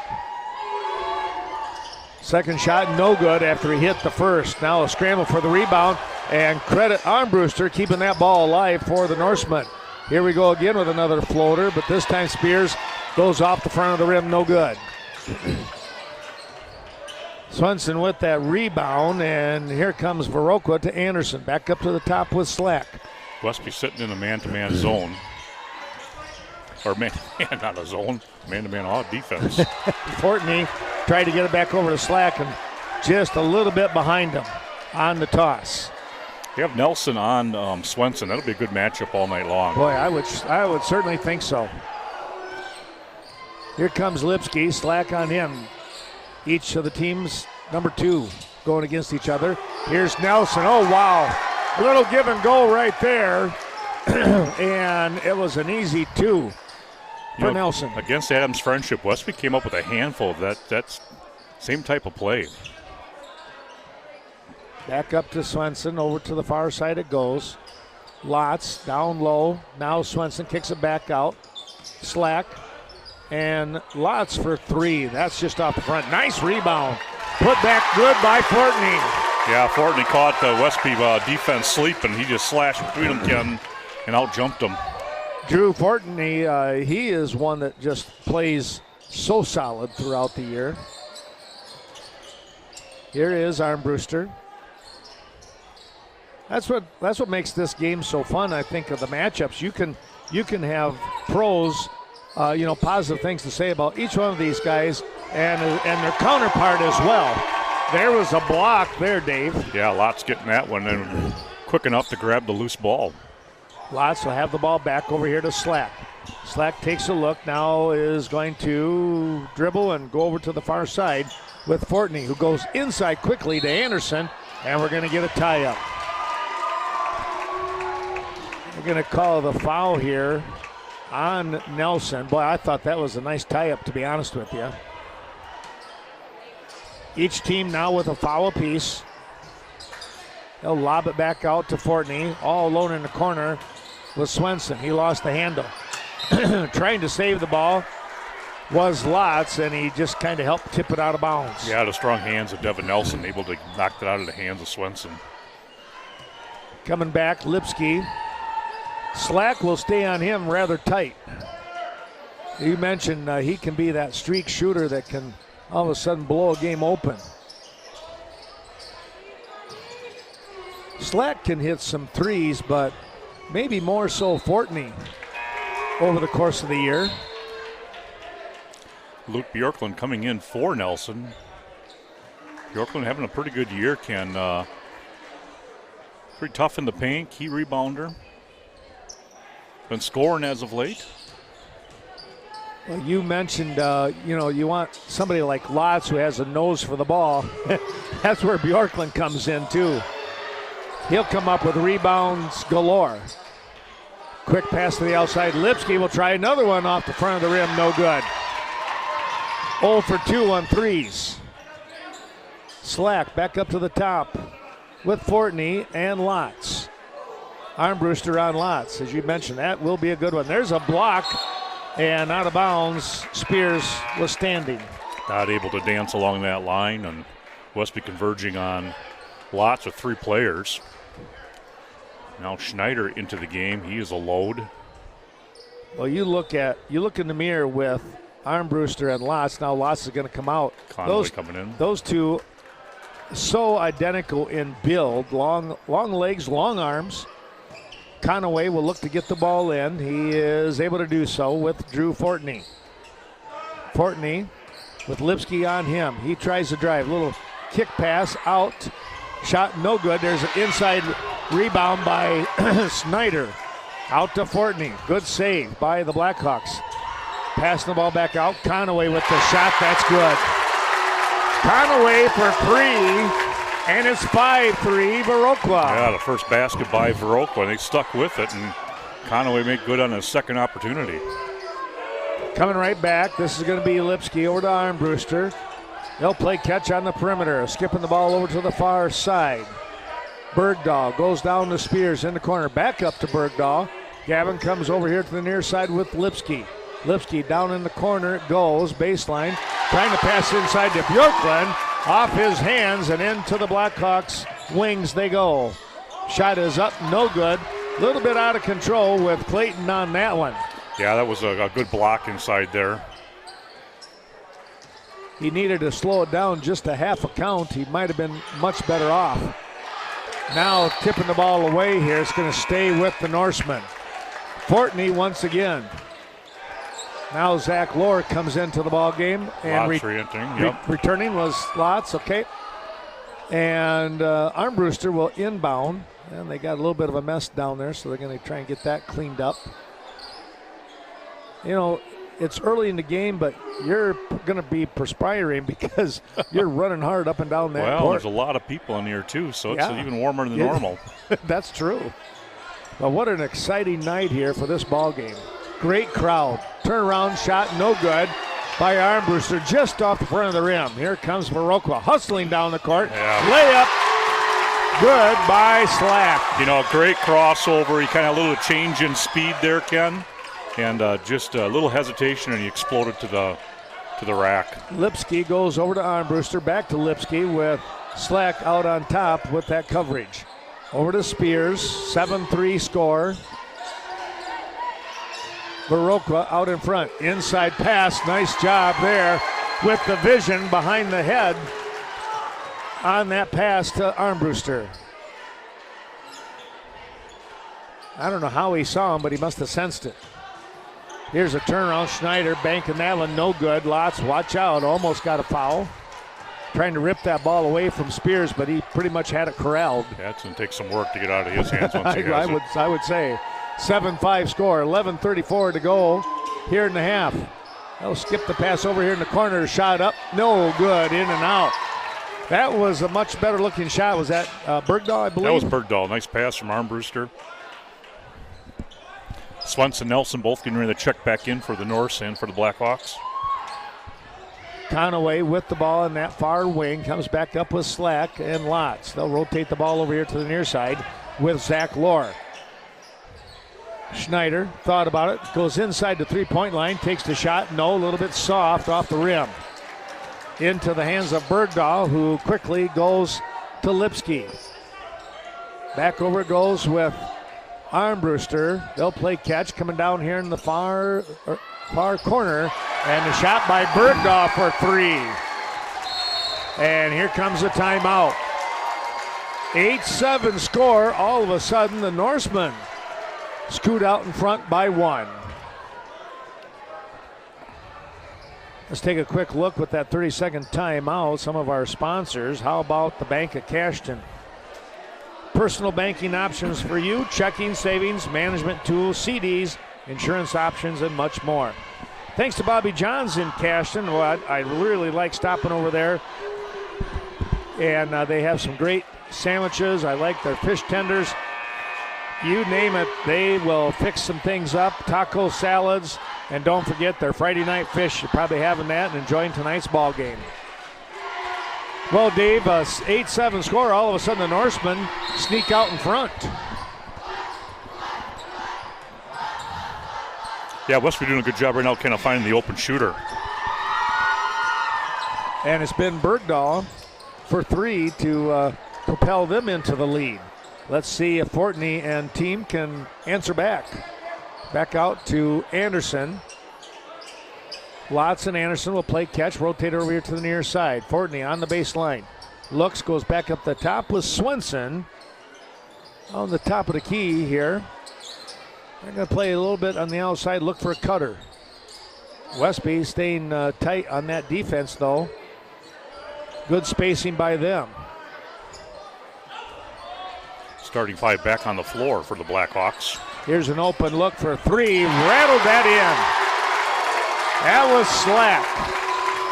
Second shot, no good after he hit the first. Now a scramble for the rebound, and credit Armbruster keeping that ball alive for the Norsemen. Here we go again with another floater, but this time Spears goes off the front of the rim, no good. Swenson with that rebound, and here comes Viroqua to Anderson. Back up to the top with Slack. Westby sitting in a man-to-man zone. Or man-to-man, not a zone. Man-to-man all defense. Fortney tried to get it back over to Slack, and just a little bit behind him on the toss. You have Nelson on Swenson. That'll be a good matchup all night long. Boy, I would certainly think so. Here comes Lipsky, Slack on him. Each of the teams, number 2, going against each other. Here's Nelson. Oh, wow. A little give and go right there. And it was an easy 2 for Nelson. Against Adams Friendship, Westby came up with a handful of that same type of play. Back up to Swenson. Over to the far side it goes. Lotz down low. Now Swenson kicks it back out. Slack. And Lotz for 3. That's just off the front. Nice rebound. Put back good by Fortney. Yeah, Fortney caught the Westby defense sleeping. He just slashed between them, Ken, and out-jumped them. Drew Fortney, he is one that just plays so solid throughout the year. Here is Armbruster. That's what makes this game so fun, I think, of the matchups. You can have pros, positive things to say about each one of these guys and their counterpart as well. There was a block there, Dave. Yeah, Lotz getting that one and quick enough to grab the loose ball. Lotz will have the ball back over here to Slack. Slack takes a look, now is going to dribble and go over to the far side with Fortney, who goes inside quickly to Anderson, and we're going to get a tie-up. We're going to call the foul here on Nelson. Boy, I thought that was a nice tie-up, to be honest with you. Each team now with a foul apiece. They'll lob it back out to Fortney, all alone in the corner with Swenson. He lost the handle. Trying to save the ball was Lotz, and he just kind of helped tip it out of bounds. Yeah, the strong hands of Devin Nelson, able to knock it out of the hands of Swenson. Coming back, Lipsky. Slack will stay on him rather tight. You mentioned he can be that streak shooter that can all of a sudden blow a game open. Slack can hit some threes, but maybe more so Fortney over the course of the year. Luke Bjorklund coming in for Nelson. Bjorklund having a pretty good year, Ken. Pretty tough in the paint, key rebounder. Been scoring as of late. Well, you mentioned, you want somebody like Lotz who has a nose for the ball. That's where Bjorklund comes in, too. He'll come up with rebounds galore. Quick pass to the outside. Lipsky will try another one off the front of the rim. No good. 0 for 2 on threes. Slack back up to the top with Fortney and Lotz. Armbruster on Lotz. As you mentioned, that will be a good one. There's a block, and out of bounds. Spears was standing. Not able to dance along that line, and Westby converging on Lotz with 3 players. Now Schneider into the game. He is a load. Well, you look in the mirror with Armbruster and Lotz. Now Lotz is going to come out. Conway coming in. Those two so identical in build. Long legs, long arms. Conway will look to get the ball in. He is able to do so with Drew Fortney. Fortney with Lipsky on him. He tries to drive. Little kick pass out. Shot no good. There's an inside rebound by Snyder. Out to Fortney. Good save by the Blackhawks. Passing the ball back out. Conway with the shot. That's good. Conway for 3, and it's 5-3 Viroqua. Yeah, the first basket by Viroqua. They stuck with it, and Conway made good on his second opportunity. Coming right back. This is going to be Lipsky over to Armbruster. They'll play catch on the perimeter. Skipping the ball over to the far side. Bergdahl goes down to Spears in the corner. Back up to Bergdahl. Gavin comes over here to the near side with Lipsky. Lipsky down in the corner. It goes. Baseline. Trying to pass inside to Bjorklund. Off his hands and into the Blackhawks' wings they go. Shot is up. No good. A little bit out of control with Clayton on that one. Yeah, that was a good block inside there. He needed to slow it down just a half a count. He might have been much better off. Now tipping the ball away here. It's going to stay with the Norseman. Fortney once again. Now Zach Lohr comes into the ball game. And returning was Lotz, okay. And Armbruster will inbound. And they got a little bit of a mess down there, so they're going to try and get that cleaned up. You know, it's early in the game, but you're going to be perspiring because you're running hard up and down that court. Well, there's a lot of people in here, too, so it's even warmer than normal. That's true. But what an exciting night here for this ball game. Great crowd. Turnaround shot, no good by Armbruster, just off the front of the rim. Here comes Viroqua hustling down the court. Yeah. Layup, good by Slack. You know, great crossover. He kind of a little change in speed there, Ken. And just a little hesitation, and he exploded to the rack. Lipsky goes over to Armbruster, back to Lipsky with Slack out on top with that coverage. Over to Spears, 7-3 score. Viroqua out in front, inside pass, nice job there with the vision behind the head on that pass to Armbruster. I don't know how he saw him, but he must have sensed it. Here's a turnaround. Schneider banking that one. No good. Lotz, watch out. Almost got a foul. Trying to rip that ball away from Spears, but he pretty much had it corralled. Yeah, it's going to take some work to get out of his hands once he has it. I would say. 7-5 score. 11:34 to go here in the half. They'll skip the pass over here in the corner. Shot up. No good. In and out. That was a much better looking shot. Was that Bergdahl, I believe? That was Bergdahl. Nice pass from Armbruster. Swenson, Nelson both getting ready to check back in for the Norse and for the Blackhawks. Conaway with the ball in that far wing. Comes back up with Slack and Lotz. They'll rotate the ball over here to the near side with Zach Lohr. Schneider thought about it. Goes inside the three-point line. Takes the shot. No, a little bit soft off the rim. Into the hands of Bergdahl, who quickly goes to Lipsky. Back over it goes with Armbruster. They'll play catch coming down here in the far corner. And the shot by Bergdahl for three. And here comes a timeout. 8-7 score. All of a sudden, the Norsemen scoot out in front by one. Let's take a quick look with that 30-second timeout. Some of our sponsors. How about the Bank of Cashton? Personal banking options for you, checking, savings, management tools, CDs, insurance options, and much more. Thanks to Bobby Johns in Cashton. Well, I really like stopping over there. And they have some great sandwiches. I like their fish tenders. You name it, they will fix some things up. Taco salads. And don't forget their Friday night fish. You're probably having that and enjoying tonight's ball game. Well, Dave, 8-7 score. All of a sudden, the Norsemen sneak out in front. Yeah, Westby doing a good job right now kind of finding the open shooter. And it's been Bergdahl for three to propel them into the lead. Let's see if Fortney and team can answer back. Back out to Anderson. Lotz and Anderson will play catch, rotate over here to the near side. Fortney on the baseline. Looks, goes back up the top with Swenson on the top of the key here. They're going to play a little bit on the outside, look for a cutter. Westby staying tight on that defense, though. Good spacing by them. Starting five back on the floor for the Blackhawks. Here's an open look for three. Rattled that in. That was Slack.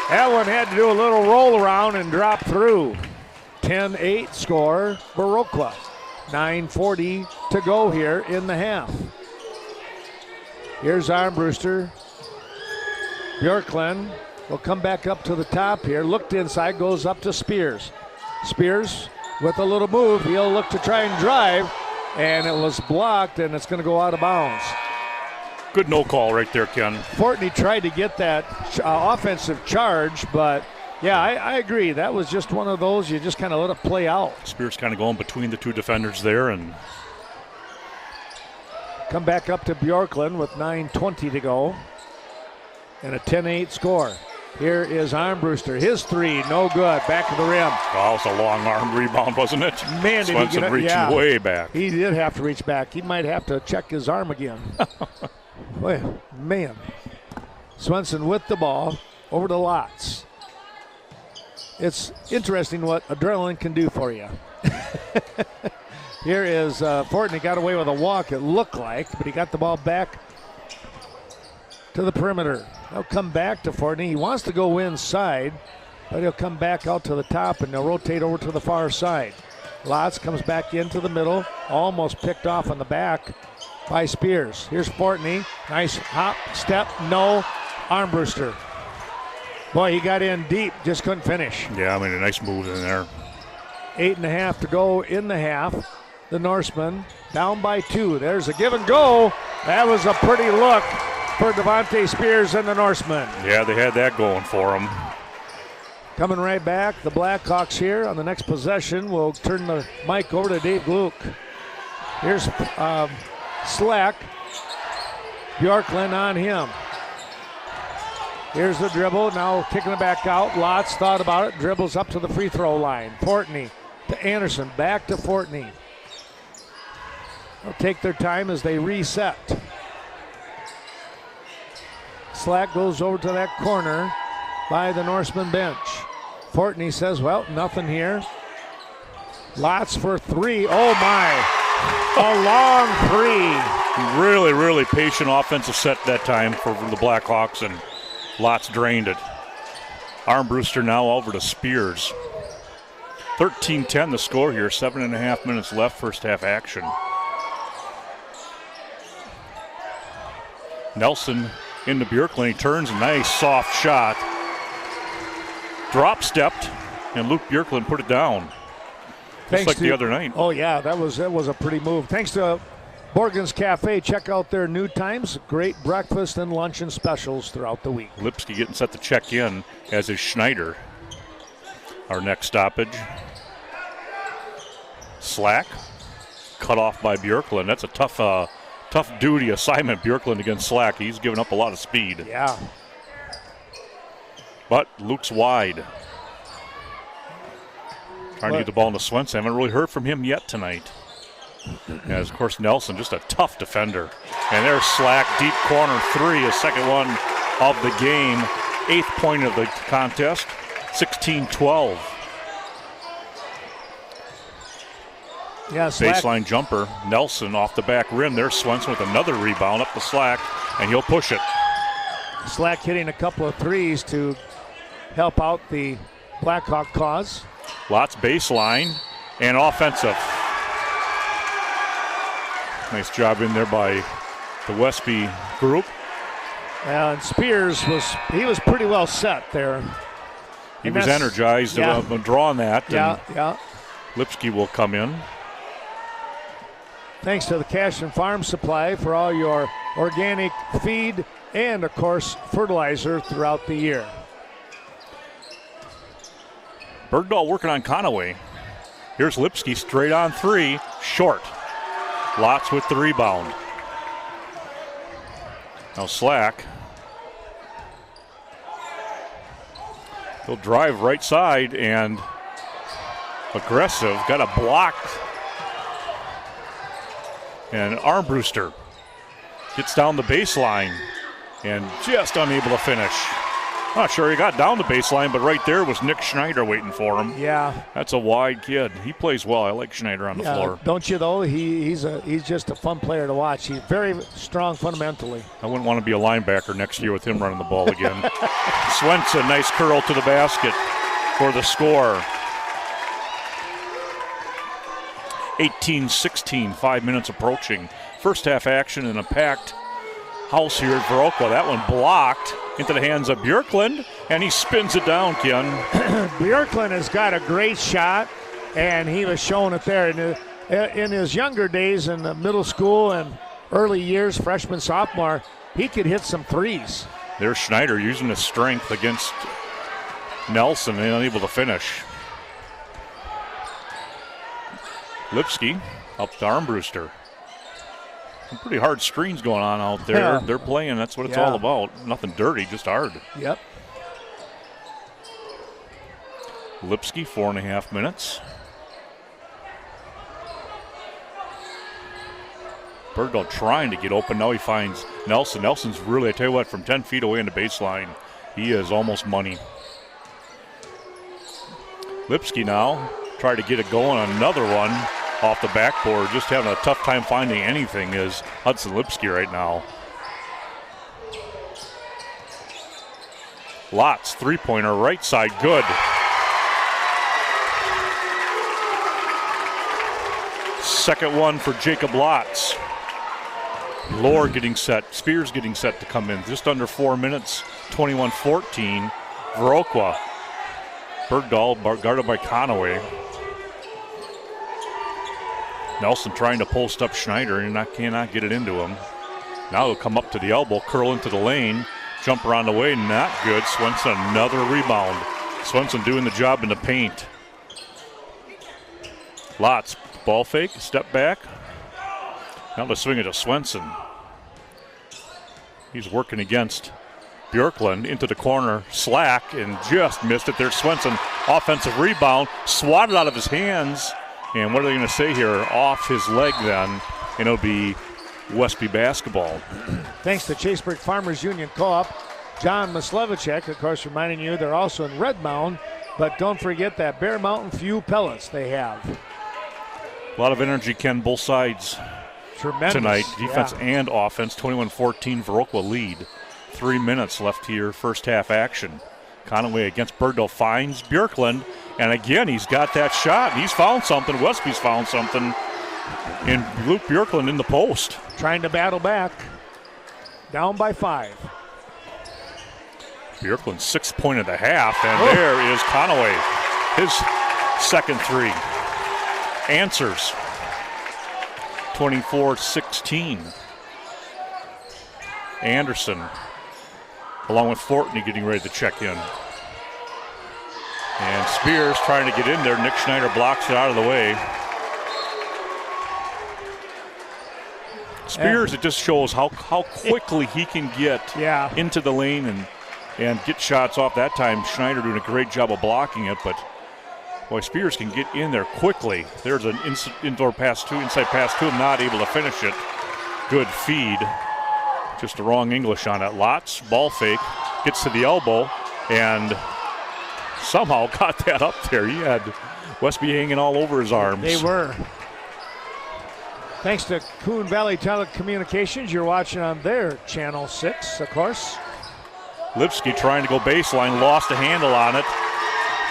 That one had to do a little roll around and drop through. 10-8 score, Viroqua. 9:40 to go here in the half. Here's Armbruster. Bjorklund will come back up to the top here. Looked inside, goes up to Spears. Spears with a little move. He'll look to try and drive, and it was blocked, and it's going to go out of bounds. Good no call right there, Ken. Fortney tried to get that offensive charge, but yeah, I agree. That was just one of those you just kind of let it play out. Spears kind of going between the two defenders there, and come back up to Bjorklund with 9:20 to go and a 10-8 score. Here is Armbruster. His three, no good. Back of the rim. Oh, it's a long arm rebound, wasn't it? Man, did Swenson he get it? reaching way back. He did have to reach back. He might have to check his arm again. Boy, man. Swenson with the ball over to Lotz. It's interesting what adrenaline can do for you. Here is Fortney, got away with a walk, it looked like, but he got the ball back to the perimeter. They'll come back to Fortney. He wants to go inside, but he'll come back out to the top, and they'll rotate over to the far side. Lotz comes back into the middle, almost picked off on the back by Spears. Here's Fortney. Nice hop, step, no. Armbruster. Boy, he got in deep, just couldn't finish. Yeah, I mean, a nice move in there. 8.5 to go in the half. The Norsemen down by 2. There's a give and go. That was a pretty look for Devontae Spears and the Norsemen. Yeah, they had that going for them. Coming right back, the Blackhawks here on the next possession. We'll turn the mic over to Dave Gluck. Here's Slack. Bjorklund on him. Here's the dribble, now kicking it back out. Lotz thought about it, dribbles up to the free throw line. Fortney to Anderson, back to Fortney. They'll take their time as they reset. Slack goes over to that corner by the Norseman bench. Fortney says, well, nothing here. Lotz for three. Oh my, a long three. Really, really patient offensive set that time for the Blackhawks, and Lots drained it. Armbruster now over to Spears. 13-10 the score here. 7.5 minutes left, first half action. Nelson into Bjorklund. He turns, a nice soft shot. Drop stepped, and Luke Bjorklund put it down. Just like the other night. Oh yeah, that was a pretty move. Thanks to Borgen's Cafe. Check out their new times. Great breakfast and luncheon specials throughout the week. Lipsky getting set to check in, as is Schneider. Our next stoppage. Slack, cut off by Bjorklund. That's a tough duty assignment, Bjorklund against Slack. He's given up a lot of speed. Yeah. But Luke's wide. Trying to get the ball into Swenson. Haven't really heard from him yet tonight. As, of course, Nelson, just a tough defender. And there's Slack, deep corner three, his second one of the game. 8th point of the contest, 16-12. Yeah, Slack. Baseline jumper, Nelson off the back rim. There's Swenson with another rebound up the Slack, and he'll push it. Slack hitting a couple of threes to help out the Blackhawk cause. Lots baseline and offensive. Nice job in there by the Westby group. And Spears was pretty well set there. He was energized of drawing that. Yeah. Lipsky will come in. Thanks to the Cash and Farm Supply for all your organic feed and, of course, fertilizer throughout the year. Bergdahl working on Conaway. Here's Lipsky straight on three, short. Lots with the rebound. Now Slack. He'll drive right side and aggressive. Got a block. And Armbruster gets down the baseline and just unable to finish. Not sure he got down the baseline, but right there was Nick Schneider waiting for him. Yeah. That's a wide kid. He plays well. I like Schneider on the floor. Don't you, though? He's just a fun player to watch. He's very strong fundamentally. I wouldn't want to be a linebacker next year with him running the ball again. Swenson, nice curl to the basket for the score. 18-16, 5 minutes approaching. First half action in a packed house here at Viroqua. That one blocked into the hands of Bjorklund, and he spins it down, Ken. Bjorklund has got a great shot, and he was showing it there. In his younger days in the middle school and early years, freshman, sophomore, he could hit some threes. There's Schneider using his strength against Nelson and unable to finish. Lipsky up to Armbruster. Some pretty hard screens going on out there. Yeah. They're playing. That's what it's all about. Nothing dirty, just hard. Yep. Lipsky, 4.5 minutes. Bergdahl trying to get open. Now he finds Nelson. Nelson's really, I tell you what, from 10 feet away in the baseline, he is almost money. Lipsky now try to get it going on another one off the backboard. Just having a tough time finding anything is Hudson Lipsky right now. Lots, three-pointer, right side, good. Second one for Jacob Lotz. Lohr getting set, Spears getting set to come in. Just under 4 minutes, 21-14. Viroqua. Bergdahl guarded by Conaway. Nelson trying to post up Schneider and cannot get it into him. Now he'll come up to the elbow, curl into the lane, jump around the way, not good. Swenson another rebound. Swenson doing the job in the paint. Lots, ball fake, step back. Now to swing it to Swenson. He's working against Bjorklund into the corner, Slack, and just missed it. There's Swenson, offensive rebound, swatted out of his hands. And what are they going to say here? Off his leg then, and it'll be Westby basketball. Thanks to Chaseburg Farmers Union Co-op. John Maslevicek, of course, reminding you they're also in Red Mountain, but don't forget that Bear Mountain Fuel pellets they have. A lot of energy, Ken, both sides. Tremendous. Tonight, defense and offense, 21-14, Viroqua lead. 3 minutes left here, first half action. Conaway against Bergdahl finds Bjorklund, and again he's got that shot. He's found something. Westby's found something in Luke Bjorklund in the post. Trying to battle back. Down by 5. Bjorklund 6 point of the half, and there is Conaway. His second three. Answers. 24-16. Anderson, along with Fortney, getting ready to check in. And Spears trying to get in there. Nick Schneider blocks it out of the way. Spears, it just shows how quickly he can get into the lane and get shots off. That time, Schneider doing a great job of blocking it, but boy, Spears can get in there quickly. There's an inside pass to him, not able to finish it. Good feed. Just the wrong English on it. Lotz, ball fake, gets to the elbow, and somehow got that up there. He had Westby hanging all over his arms. They were. Thanks to Coon Valley Telecommunications, you're watching on their Channel 6, of course. Lipsky trying to go baseline, lost a handle on it.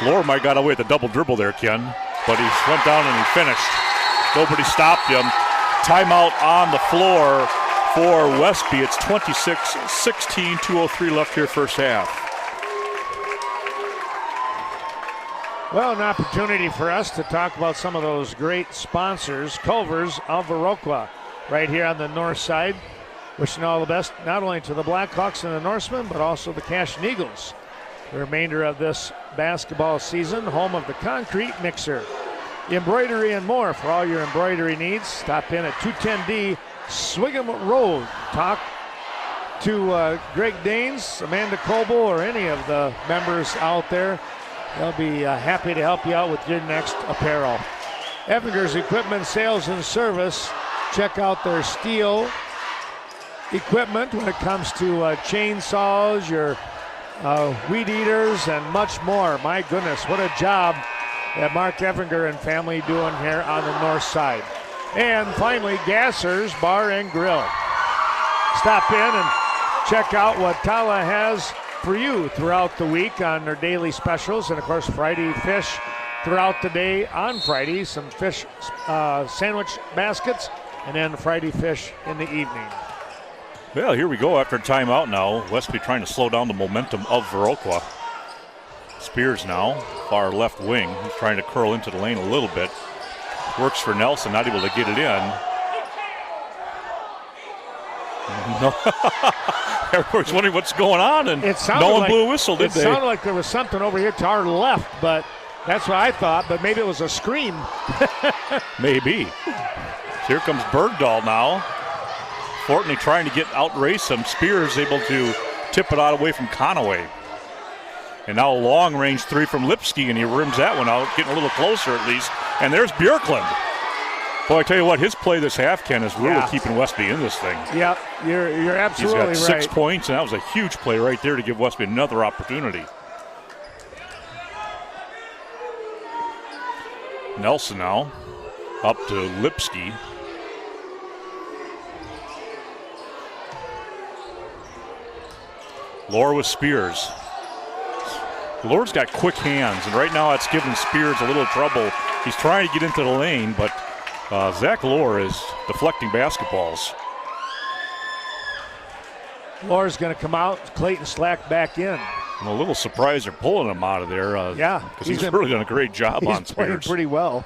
Lorimer got away with the double dribble there, Ken, but he went down and he finished. Nobody stopped him. Timeout on the floor for Westby. It's 26-16, 2:03 left here, first half. Well, an opportunity for us to talk about some of those great sponsors. Culver's of Viroqua, right here on the north side. Wishing all the best, not only to the Blackhawks and the Norsemen, but also the Cashin Eagles. The remainder of this basketball season, home of the Concrete Mixer. Embroidery and more for all your embroidery needs. Stop in at 210D Swigum Road. Talk to Greg Danes, Amanda Coble, or any of the members out there. They'll be happy to help you out with your next apparel. Effinger's Equipment Sales and Service. Check out their steel equipment when it comes to chainsaws, your weed eaters, and much more. My goodness, what a job that Mark Effinger and family doing here on the north side. And finally, Gasser's Bar and Grill. Stop in and check out what Tala has for you throughout the week on their daily specials. And of course, Friday fish throughout the day on Friday. Some fish sandwich baskets, and then Friday fish in the evening. Well, here we go after timeout now. Westby trying to slow down the momentum of Viroqua. Spears now, far left wing. He's trying to curl into the lane a little bit. Works for Nelson, not able to get it in. No. Everybody's wondering what's going on, and no one blew a whistle, did they? It sounded like there was something over here to our left, but that's what I thought, but maybe it was a scream. Maybe. So here comes Bergdahl now. Fortney trying to outrace him. Spears able to tip it out away from Conaway. And now a long-range three from Lipsky, and he rims that one out, getting a little closer at least. And there's Bjorklund. Boy, I tell you what, his play this half, Ken, is really keeping Westby in this thing. Yep, you're absolutely right. He's got 6 points, and that was a huge play right there to give Westby another opportunity. Nelson now up to Lipsky. Lohr with Spears. Lohr's got quick hands, and right now it's giving Spears a little trouble. He's trying to get into the lane, but Zach Lohr is deflecting basketballs. Lohr's going to come out. Clayton Slack back in. I'm a little surprised they're pulling him out of there. Because he's really done a great job on Spears. He's playing pretty well.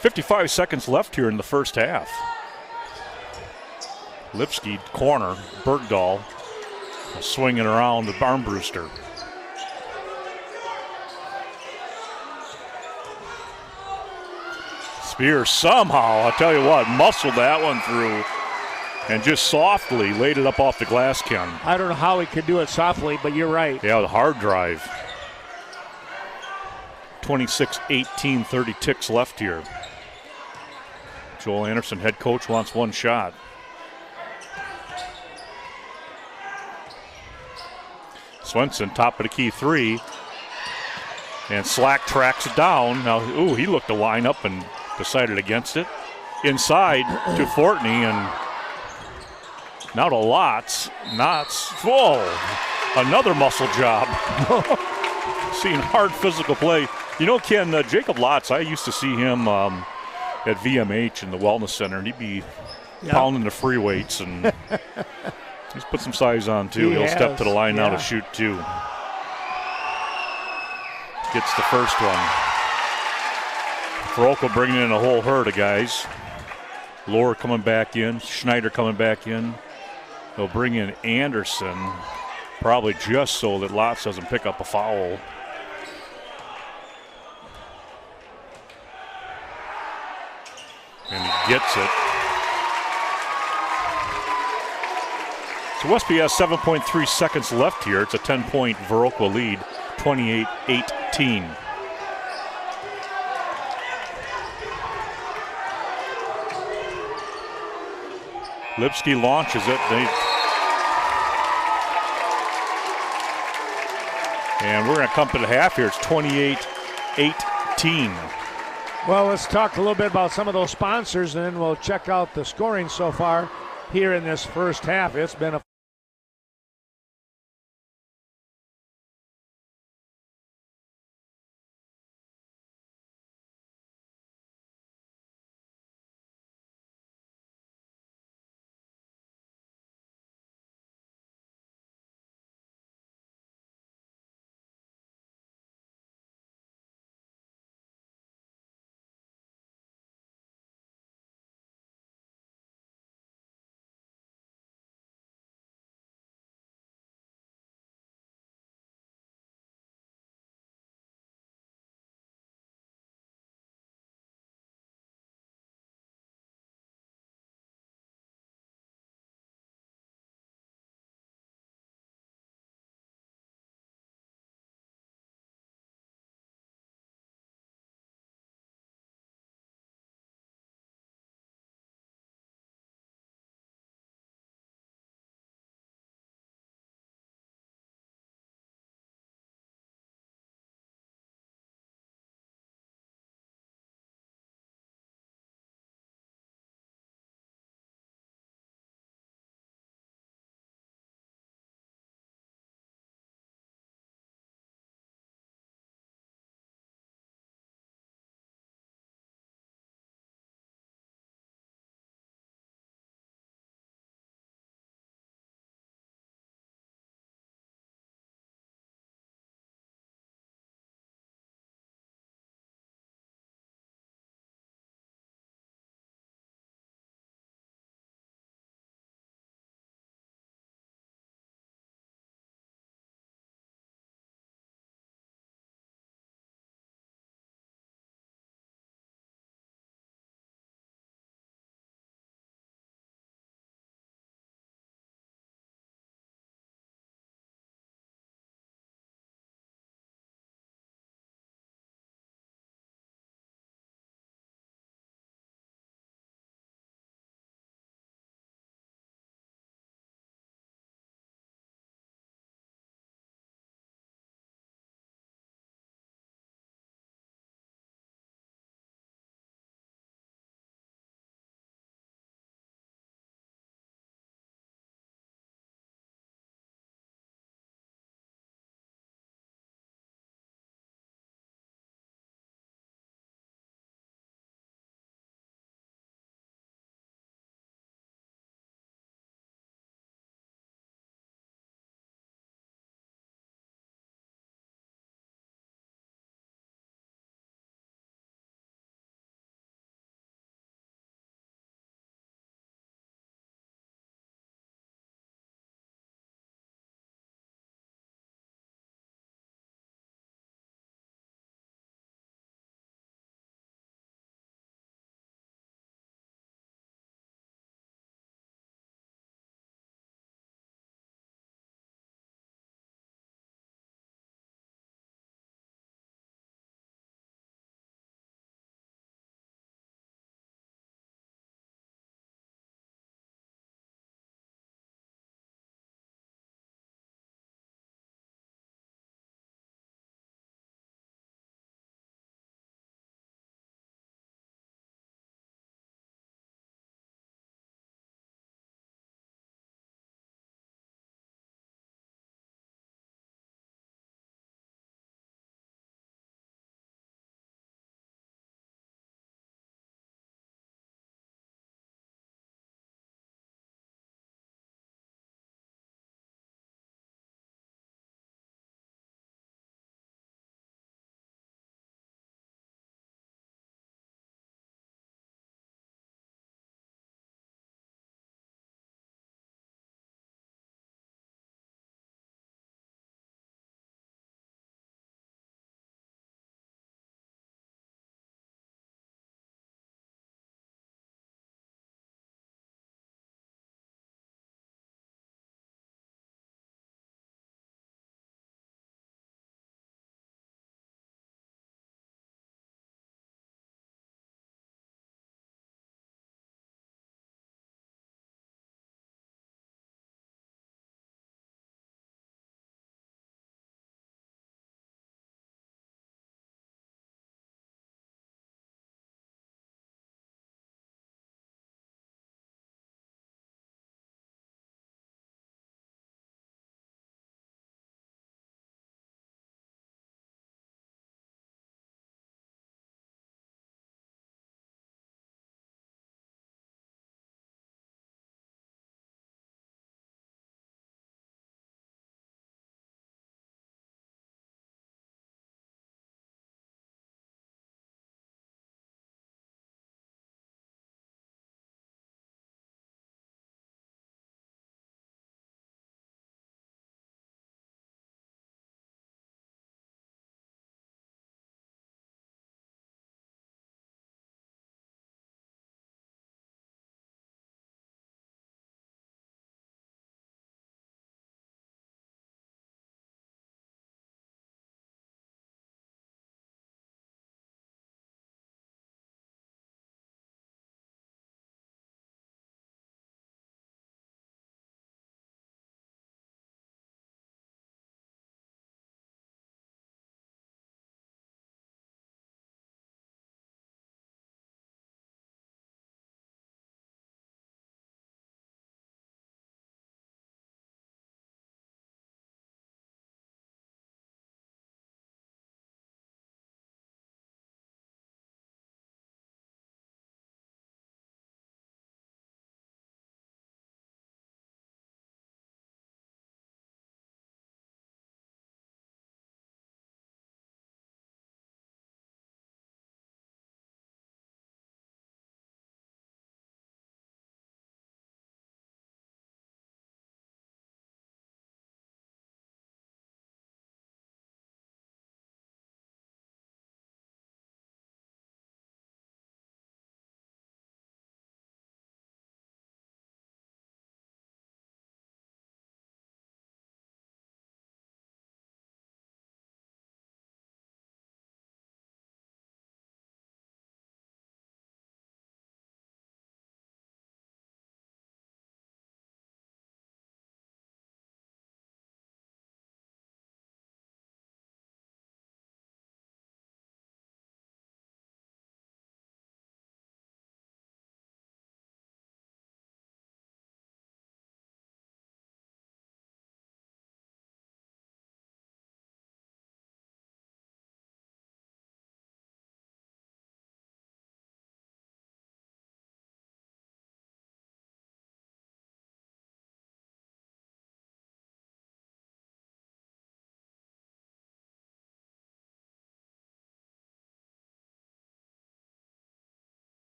55 seconds left here in the first half. Lipsky corner, Bergdahl swinging around the Armbruster. Spears somehow, I'll tell you what, muscled that one through and just softly laid it up off the glass, Ken. I don't know how he could do it softly, but you're right. Yeah, the hard drive. 26-18, 30 ticks left here. Joel Anderson, head coach, wants one shot. Swenson, top of the key three. And Slack tracks it down. Now, he looked to line up and decided against it. Inside to Fortney, and Now to Lotz. Whoa, another muscle job. Seeing hard physical play. You know, Ken, Jacob Lotz, I used to see him at VMH in the Wellness Center, and he'd be pounding the free weights, and he's put some size on, too. He'll step to the line now to shoot, too. Gets the first one. Viroqua bringing in a whole herd of guys. Lohr coming back in. Schneider coming back in. They'll bring in Anderson, probably just so that Lotz doesn't pick up a foul. And he gets it. So Westby has 7.3 seconds left here. It's a 10-point Viroqua lead, 28-18. Lipsky launches it. And we're going to come to the half here. It's 28-18. Well, let's talk a little bit about some of those sponsors, and then we'll check out the scoring so far here in this first half. It's been a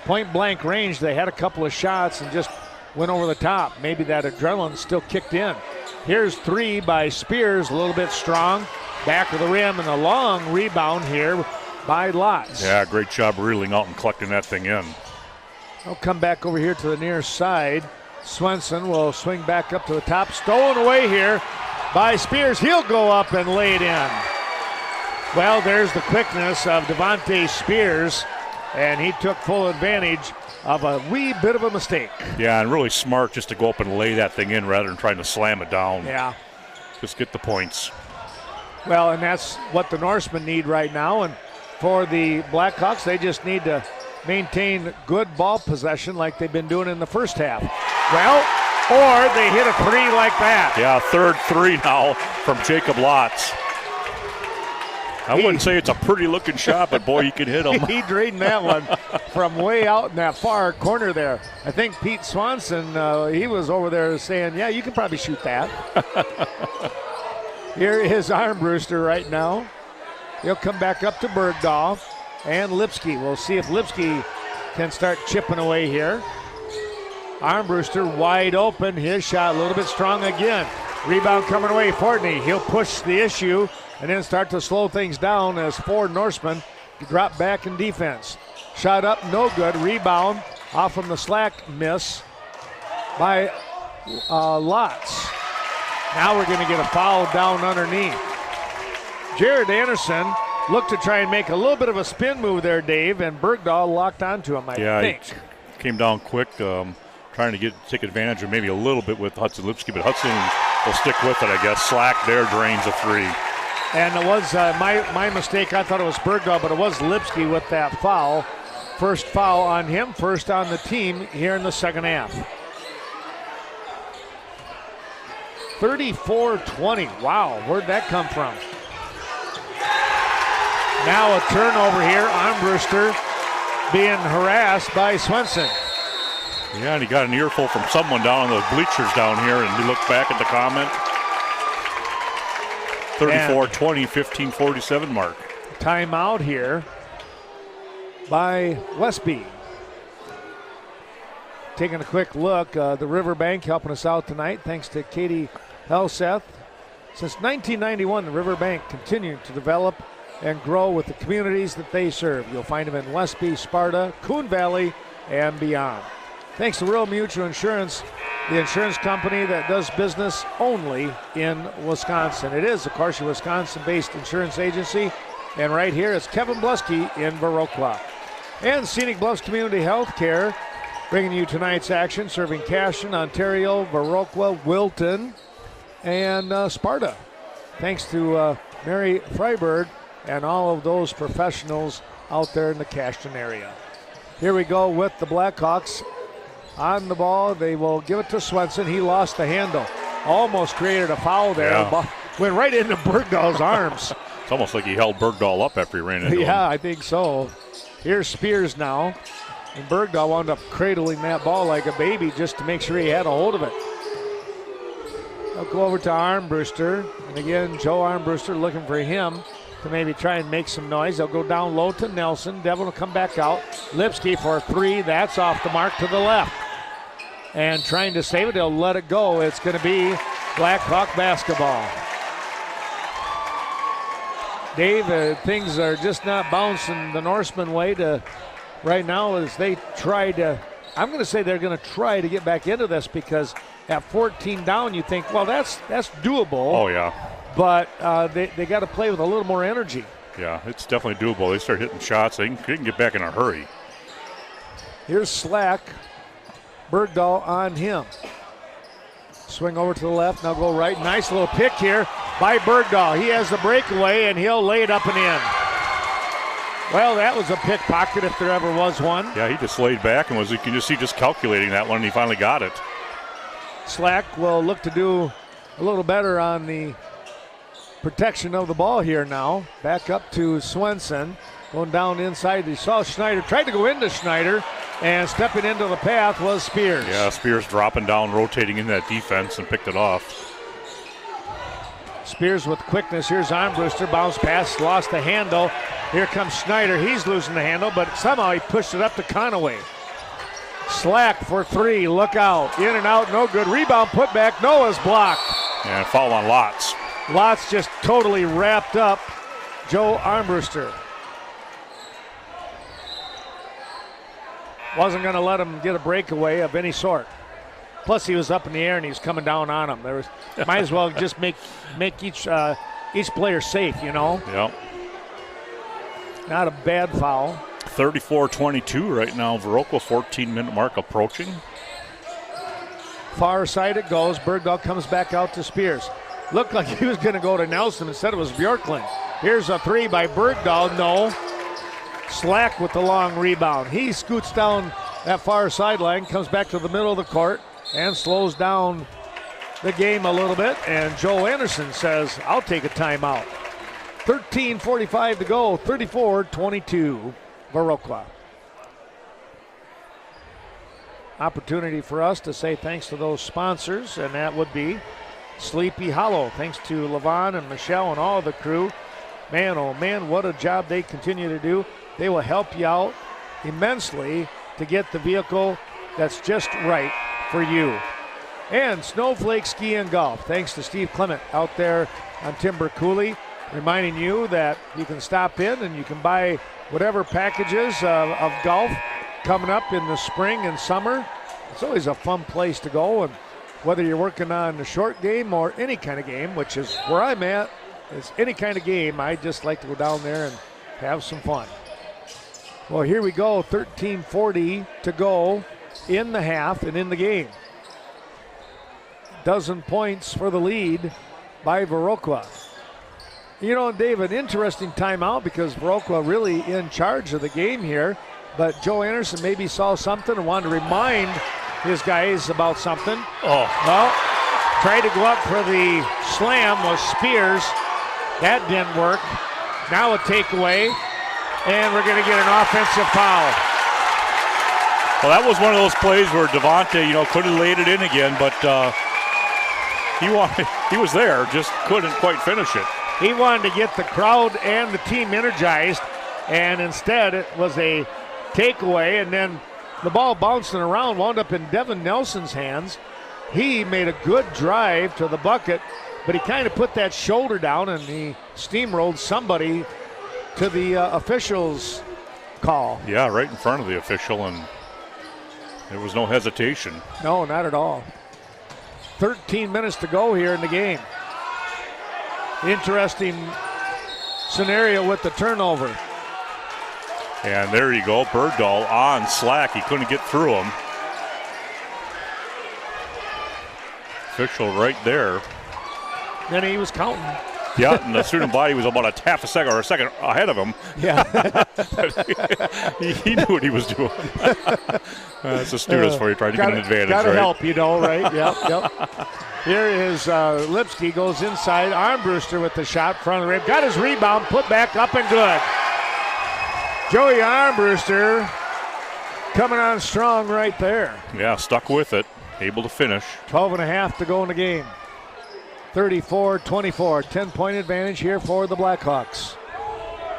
point blank range. They had a couple of shots and just went over the top. Maybe that adrenaline still kicked in. Here's 3 by Spears, a little bit strong. Back of the rim, and a long rebound here by Lotz. Yeah, great job reeling out and collecting that thing in. I'll come back over here to the near side. Swenson will swing back up to the top. Stolen away here by Spears. He'll go up and lay it in. Well, there's the quickness of Devontae Spears, and he took full advantage of a wee bit of a mistake. Yeah, and really smart just to go up and lay that thing in rather than trying to slam it down. Yeah. Just get the points. Well, and that's what the Norsemen need right now. And for the Blackhawks, they just need to maintain good ball possession like they've been doing in the first half. Well, or they hit a 3 like that. Yeah, third 3 now from Jacob Lotz. I wouldn't say it's a pretty looking shot, but boy, you can hit him. He drained that one from way out in that far corner there. I think Pete Swanson, he was over there saying, yeah, you can probably shoot that. Here is Armbruster right now. He'll come back up to Bergdahl and Lipsky. We'll see if Lipsky can start chipping away here. Armbruster wide open. His shot a little bit strong again. Rebound coming away. Fortney, he'll push the issue and then start to slow things down as 4 Norsemen drop back in defense. Shot up, no good. Rebound off from the slack miss by Lotz. Now we're going to get a foul down underneath. Jared Anderson looked to try and make a little bit of a spin move there, Dave, and Bergdahl locked onto him, I think. He came down quick, trying to take advantage of maybe a little bit with Hudson Lipsky, but Hudson will stick with it, I guess. Slack there drains a 3. And it was my mistake. I thought it was Bergdahl, but it was Lipsky with that foul. First foul on him, first on the team here in the second half. 34-20. Wow, where'd that come from? Now a turnover here. Armbruster being harassed by Swenson. Yeah, and he got an earful from someone down on the bleachers down here, and he looked back at the comment. 34-20, 15:47 mark. Timeout here by Westby. Taking a quick look, the Riverbank helping us out tonight, thanks to Katie Helseth. Since 1991, the Riverbank continued to develop and grow with the communities that they serve. You'll find them in Westby, Sparta, Coon Valley, and beyond. Thanks to Rural Mutual Insurance, the insurance company that does business only in Wisconsin. It is, of course, a Wisconsin-based insurance agency, and right here is Kevin Blusky in Viroqua. And Scenic Bluffs Community Health Care, bringing you tonight's action, serving Cashin, Ontario, Viroqua, Wilton, and Sparta. Thanks to Mary Freiberg and all of those professionals out there in the Cashin area. Here we go with the Blackhawks. On the ball, they will give it to Swenson. He lost the handle. Almost created a foul there. Yeah. Went right into Bergdahl's arms. It's almost like he held Bergdahl up after he ran into him. Yeah, I think so. Here's Spears now. And Bergdahl wound up cradling that ball like a baby just to make sure he had a hold of it. They'll go over to Armbruster. And again, Joe Armbruster looking for him to maybe try and make some noise. They'll go down low to Nelson. Devil will come back out. Lipsky for a 3. That's off the mark to the left. And trying to save it, they'll let it go. It's going to be Blackhawk basketball. Dave, things are just not bouncing the Norseman way to right now as they try to, I'm going to say they're going to try to get back into this, because at 14 down you think, well, that's doable. Oh, yeah. But they got to play with a little more energy. Yeah, it's definitely doable. They start hitting shots. They can get back in a hurry. Here's Slack. Bergdahl on him. Swing over to the left. Now go right. Nice little pick here by Bergdahl. He has the breakaway, and he'll lay it up and in. Well, that was a pickpocket if there ever was one. Yeah, he just laid back and was, you can just see just calculating that one, and he finally got it. Slack will look to do a little better on the protection of the ball here now. Back up to Swenson. Going down inside. He saw Schneider. Tried to go into Schneider. And stepping into the path was Spears. Yeah, Spears dropping down, rotating in that defense, and picked it off. Spears with quickness. Here's Armbruster. Bounce pass. Lost the handle. Here comes Schneider. He's losing the handle, but somehow he pushed it up to Conaway. Slack for three. Look out. In and out. No good. Rebound put back. Noah's blocked. And foul on Lotz. Lotz just totally wrapped up Joe Armbruster. Wasn't going to let him get a breakaway of any sort. Plus, he was up in the air and he was coming down on him. Might as well just make each player safe, you know. Yep. Not a bad foul. 34-22 right now. Viroqua 14-minute mark approaching. Far side it goes. Bergdahl comes back out to Spears. Looked like he was going to go to Nelson. Instead, it was Bjorklund. Here's a three by Bergdahl. No. Slack with the long rebound. He scoots down that far sideline, comes back to the middle of the court, and slows down the game a little bit. And Joe Anderson says, I'll take a timeout. 13:45 to go, 34-22, Viroqua. Opportunity for us to say thanks to those sponsors, and that would be Sleepy Hollow. Thanks to Levon and Michelle and all the crew. Man, oh man, what a job they continue to do. They will help you out immensely to get the vehicle that's just right for you. And Snowflake Ski and Golf, thanks to Steve Clement out there on Timber Coulee, reminding you that you can stop in and you can buy whatever packages of golf coming up in the spring and summer. It's always a fun place to go, and whether you're working on the short game or any kind of game, which is where I'm at, it's any kind of game, I just like to go down there and have some fun. Well, here we go, 13:40 to go in the half and in the game. Dozen points for the lead by Viroqua. You know, Dave, an interesting timeout because Viroqua really in charge of the game here, but Joe Anderson maybe saw something and wanted to remind his guys about something. Oh. Well, tried to go up for the slam was Spears. That didn't work. Now a takeaway, and we're going to get an offensive foul. Well, that was one of those plays where Devontae, could have laid it in again, but he was there, just couldn't quite finish it. He wanted to get the crowd and the team energized, and instead it was a takeaway, and then the ball bouncing around wound up in Devin Nelson's hands. He made a good drive to the bucket, but he kind of put that shoulder down and he steamrolled somebody to the official's call. Yeah, right in front of the official, and there was no hesitation. No, not at all. 13 minutes to go here in the game. Interesting scenario with the turnover. And there you go, Bergdahl on Slack. He couldn't get through him. Official right there. Then he was counting. Yeah, and the student body was about a second ahead of him. Yeah. he knew what he was doing. That's the students for you, trying to get an advantage, gotta right? help, right? Yep. Here is Lipsky, goes inside. Armbruster with the shot, front of the rim. Got his rebound, put back up and good. Joey Armbruster coming on strong right there. Yeah, stuck with it, able to finish. 12.5 to go in the game. 34-24, 10-point advantage here for the Blackhawks.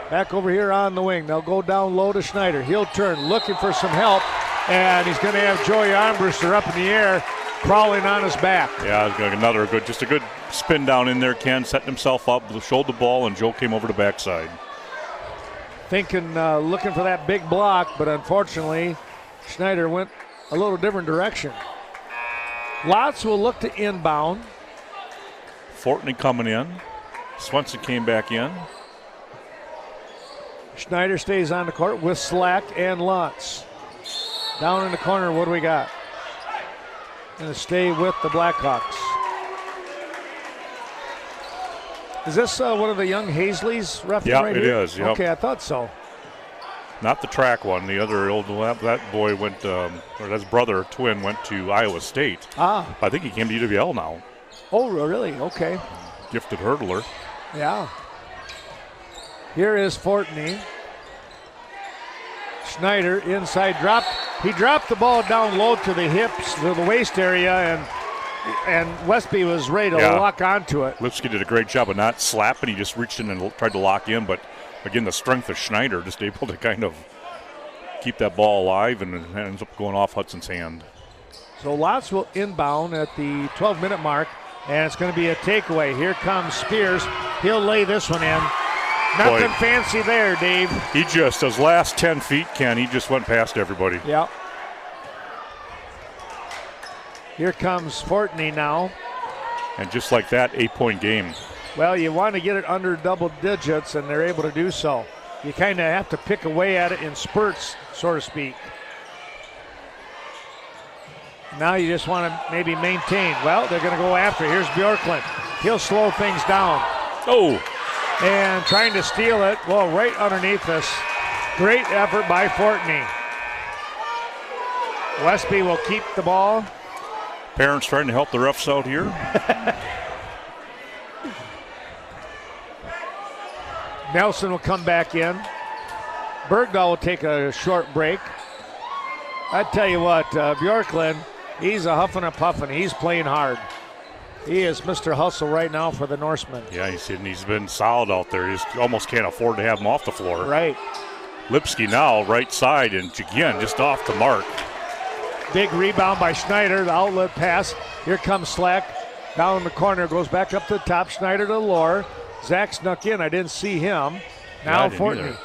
Back over here on the wing. They'll go down low to Schneider. He'll turn, looking for some help, and he's going to have Joey Armbruster up in the air, crawling on his back. Yeah, another good spin down in there. Ken setting himself up, shouldered the ball, and Joe came over the backside. Thinking, looking for that big block, but unfortunately, Schneider went a little different direction. Lotz will look to inbound. Fortney coming in. Swenson came back in. Schneider stays on the court with Slack and Lotz. Down in the corner, what do we got? Going to stay with the Blackhawks. Is this one of the young Hazleys ref? Yeah, right it here? is. Yep. Okay, I thought so. Not the track one. The other that boy went, or his brother, twin, went to Iowa State. Ah. I think he came to UWL now. Oh, really? Okay. Gifted hurdler. Yeah. Here is Fortney. Schneider inside dropped. He dropped the ball down low to the hips, to the waist area, and and Westby was ready to lock onto it. Lipsky did a great job of not slapping. He just reached in and tried to lock in, but again, the strength of Schneider just able to kind of keep that ball alive, and it ends up going off Hudson's hand. So Lotz will inbound at the 12-minute mark, and it's going to be a takeaway. Here comes Spears. He'll lay this one in. Nothing fancy there, Dave. He just, those last 10 feet, Ken, he just went past everybody. Yep. Here comes Fortney now. And just like that, 8-point game. Well, you want to get it under double digits, and they're able to do so. You kind of have to pick away at it in spurts, so to speak. Now you just want to maybe maintain. Well, they're going to go after. Here's Bjorklund. He'll slow things down. Oh. And trying to steal it. Well, right underneath us. Great effort by Fortney. Westby will keep the ball. Parents trying to help the refs out here. Nelson will come back in. Bergdahl will take a short break. I tell you what, Bjorklund, he's a huffing and puffing. He's playing hard. He is Mr. Hustle right now for the Norsemen. Yeah, he's been solid out there. He almost can't afford to have him off the floor. Right. Lipsky now, right side, and again, just off the mark. Big rebound by Schneider, the outlet pass. Here comes Slack. Down in the corner, goes back up to the top. Schneider to Lohr. Zach snuck in. I didn't see him. Now Fortney.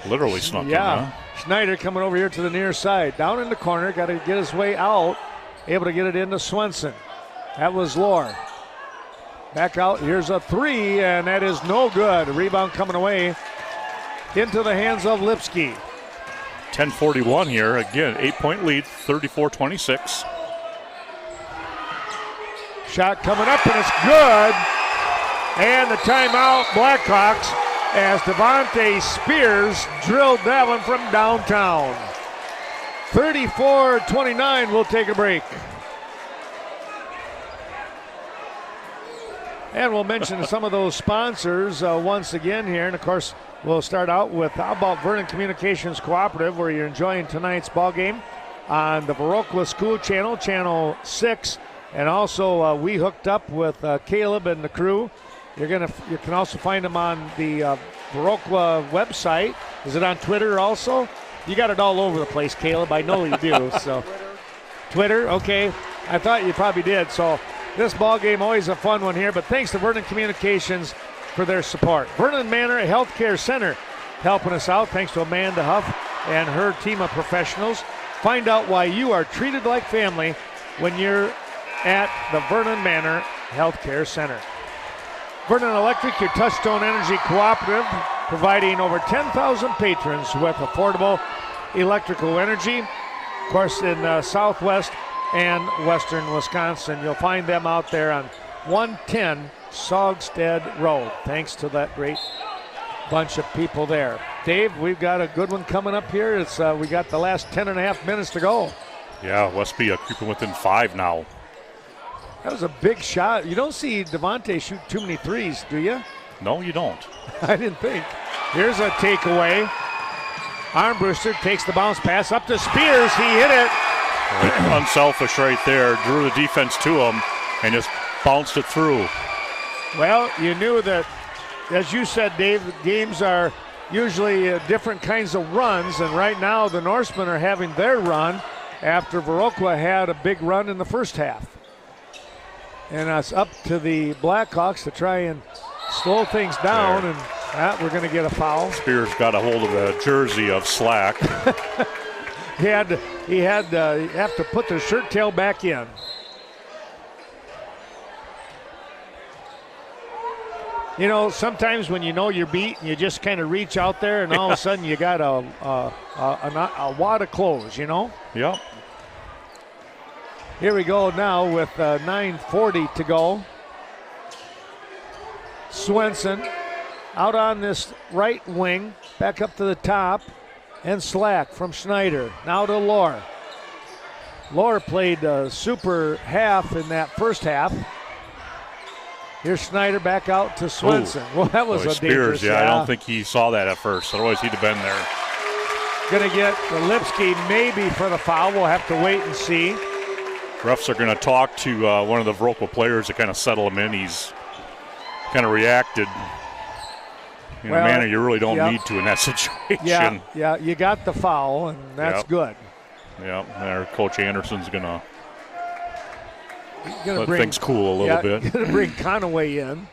Literally snuck in, huh? Schneider coming over here to the near side. Down in the corner, got to get his way out. Able to get it into Swenson. That was Lohr. Back out. Here's a three, and that is no good. A rebound coming away into the hands of Lipsky. 10:41 here. Again, 8-point lead, 34-26. Shot coming up, and it's good. And the timeout, Blackhawks, as Devontae Spears drilled that one from downtown. 34-29, we'll take a break. And we'll mention some of those sponsors once again here. And, of course, we'll start out with, how about Vernon Communications Cooperative, where you're enjoying tonight's ball game on the Viroqua School Channel, Channel 6. And also, we hooked up with Caleb and the crew. You can also find them on the Viroqua website. Is it on Twitter also? You got it all over the place, Caleb. I know you do. So, Twitter, okay. I thought you probably did. So, this ball game always a fun one here. But thanks to Vernon Communications for their support. Vernon Manor Healthcare Center helping us out. Thanks to Amanda Huff and her team of professionals. Find out why you are treated like family when you're at the Vernon Manor Healthcare Center. Vernon Electric, your Touchstone Energy Cooperative, providing over 10,000 patrons with affordable electrical energy. Of course, in southwest and western Wisconsin. You'll find them out there on 110 Saugstead Road. Thanks to that great bunch of people there. Dave, we've got a good one coming up here. We got the last 10 and a half minutes to go. Yeah, Westby creeping within 5 now. That was a big shot. You don't see Devontae shoot too many threes, do you? No, you don't. I didn't think. Here's a takeaway. Armbruster takes the bounce pass up to Spears. He hit it. Unselfish right there. Drew the defense to him and just bounced it through. Well, you knew that, as you said, Dave, games are usually different kinds of runs, and right now the Norsemen are having their run after Viroqua had a big run in the first half. And it's up to the Blackhawks to try and slow things down, and we're going to get a foul. Spears got a hold of the jersey of Slack. He had to have to put the shirt tail back in. You know, sometimes when you know you're beat, you just kind of reach out there, and all of a sudden you got a wad of clothes, you know? Yep. Here we go now with 9:40 to go. Swenson out on this right wing, back up to the top, and Slack from Schneider. Now to Lohr. Lohr played a super half in that first half. Here's Schneider back out to Swenson. Well, that was a dangerous. Yeah, I don't think he saw that at first. Otherwise, he'd have been there. Going to get the Lipsky maybe for the foul. We'll have to wait and see. Refs are going to talk to one of the Viroqua players to kind of settle him in. He's kind of reacted in a manner you really don't need to in that situation. Yeah, you got the foul, and that's good. Yeah, there, Coach Anderson's going to let bring things cool a little bit. Going to bring Conaway in.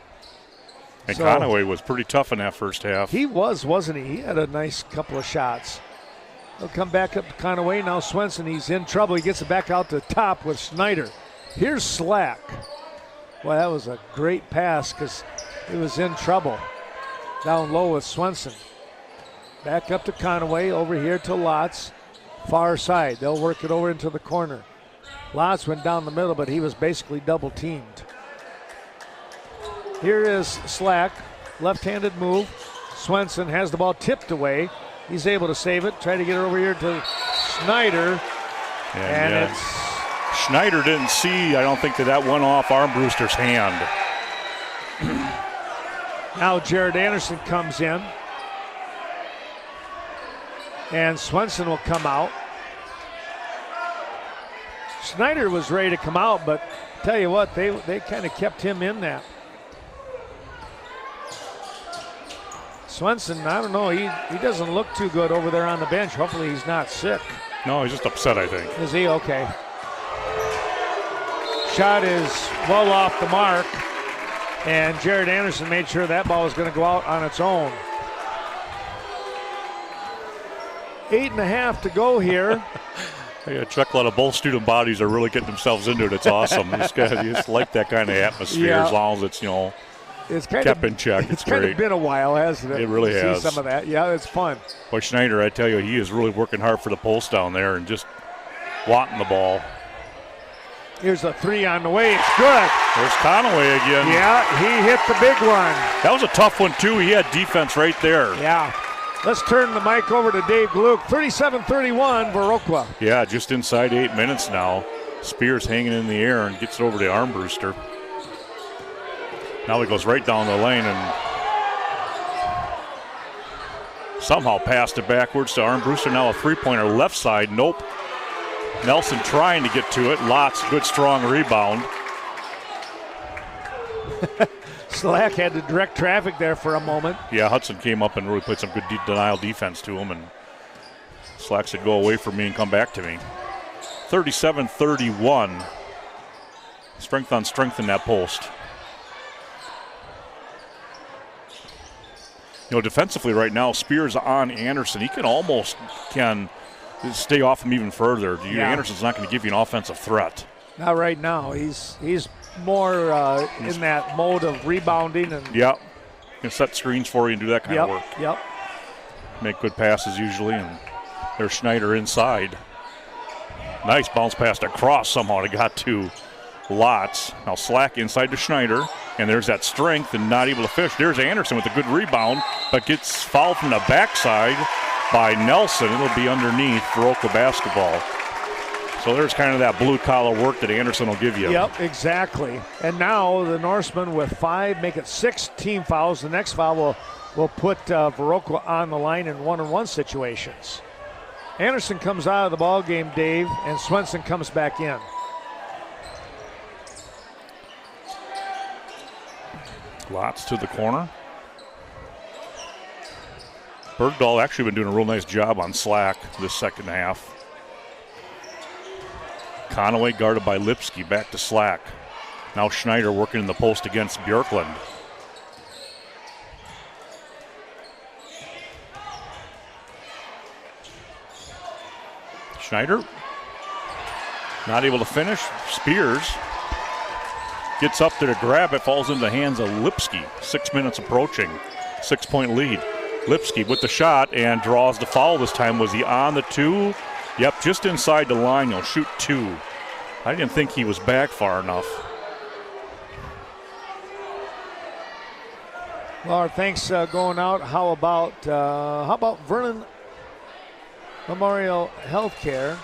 And Conaway was pretty tough in that first half. He was, wasn't he? He had a nice couple of shots. He'll come back up to Conaway. Now Swenson, he's in trouble. He gets it back out to the top with Schneider. Here's Slack. Well, that was a great pass because he was in trouble. Down low with Swenson. Back up to Conaway. Over here to Lotz. Far side. They'll work it over into the corner. Lotz went down the middle, but he was basically double teamed. Here is Slack. Left-handed move. Swenson has the ball tipped away. He's able to save it. Try to get it over here to Schneider. And it's... Schneider didn't see, I don't think, that went off Armbruster's hand. Now Jared Anderson comes in. And Swenson will come out. Schneider was ready to come out, but tell you what, they kind of kept him in that. Swenson, I don't know, he doesn't look too good over there on the bench. Hopefully he's not sick. No, he's just upset, I think. Is he? Okay. Shot is well off the mark, and Jared Anderson made sure that ball was going to go out on its own. 8.5 to go here. Chuck, a lot of both student bodies are really getting themselves into it. It's awesome. You just like that kind of atmosphere as long as it's, it's kind kept in check. It's kind of been a while, hasn't it? It really has. See some of that. Yeah, it's fun. Boy, Schneider, I tell you, he is really working hard for the post down there and just wanting the ball. Here's a three on the way. It's good. There's Conaway again. Yeah, he hit the big one. That was a tough one, too. He had defense right there. Yeah. Let's turn the mic over to Dave Gluck. 37-31, Viroqua. Yeah, just inside 8 minutes now. Spears hanging in the air and gets it over to Armbruster. Now he goes right down the lane and somehow passed it backwards to Armbruster. Now a three-pointer left side. Nope. Nelson trying to get to it. Lots, good strong rebound. Slack had to direct traffic there for a moment. Yeah, Hudson came up and really played some good denial defense to him, and Slack said, go away from me and come back to me. 37-31. Strength on strength in that post. Defensively right now, Spears on Anderson. He can stay off him even further. Anderson's not going to give you an offensive threat. Not right now. He's more in that mode of rebounding. And yeah, can set screens for you and do that kind of work. Yep. Make good passes usually, and there's Schneider inside. Nice bounce pass across somehow. It got to Lotz. Now Slack inside to Schneider, and there's that strength and not able to fish. There's Anderson with a good rebound, but gets fouled from the backside by Nelson. It'll be underneath Viroqua basketball. So there's kind of that blue-collar work that Anderson will give you. Yep, exactly. And now the Norsemen with 5 make it 6 team fouls. The next foul will put Viroqua on the line in one-on-one situations. Anderson comes out of the ball game, Dave, and Swenson comes back in. Lots to the corner. Bergdahl actually been doing a real nice job on Slack this second half. Conaway guarded by Lipsky, back to Slack. Now Schneider working in the post against Björklund. Schneider not able to finish. Spears gets up there to grab it, falls into the hands of Lipsky. 6 minutes approaching, 6-point lead. Lipsky with the shot and draws the foul this time. Was he on the 2? Yep, just inside the line. He'll shoot 2. I didn't think he was back far enough. Well, our thanks going out. How about Vernon Memorial Healthcare?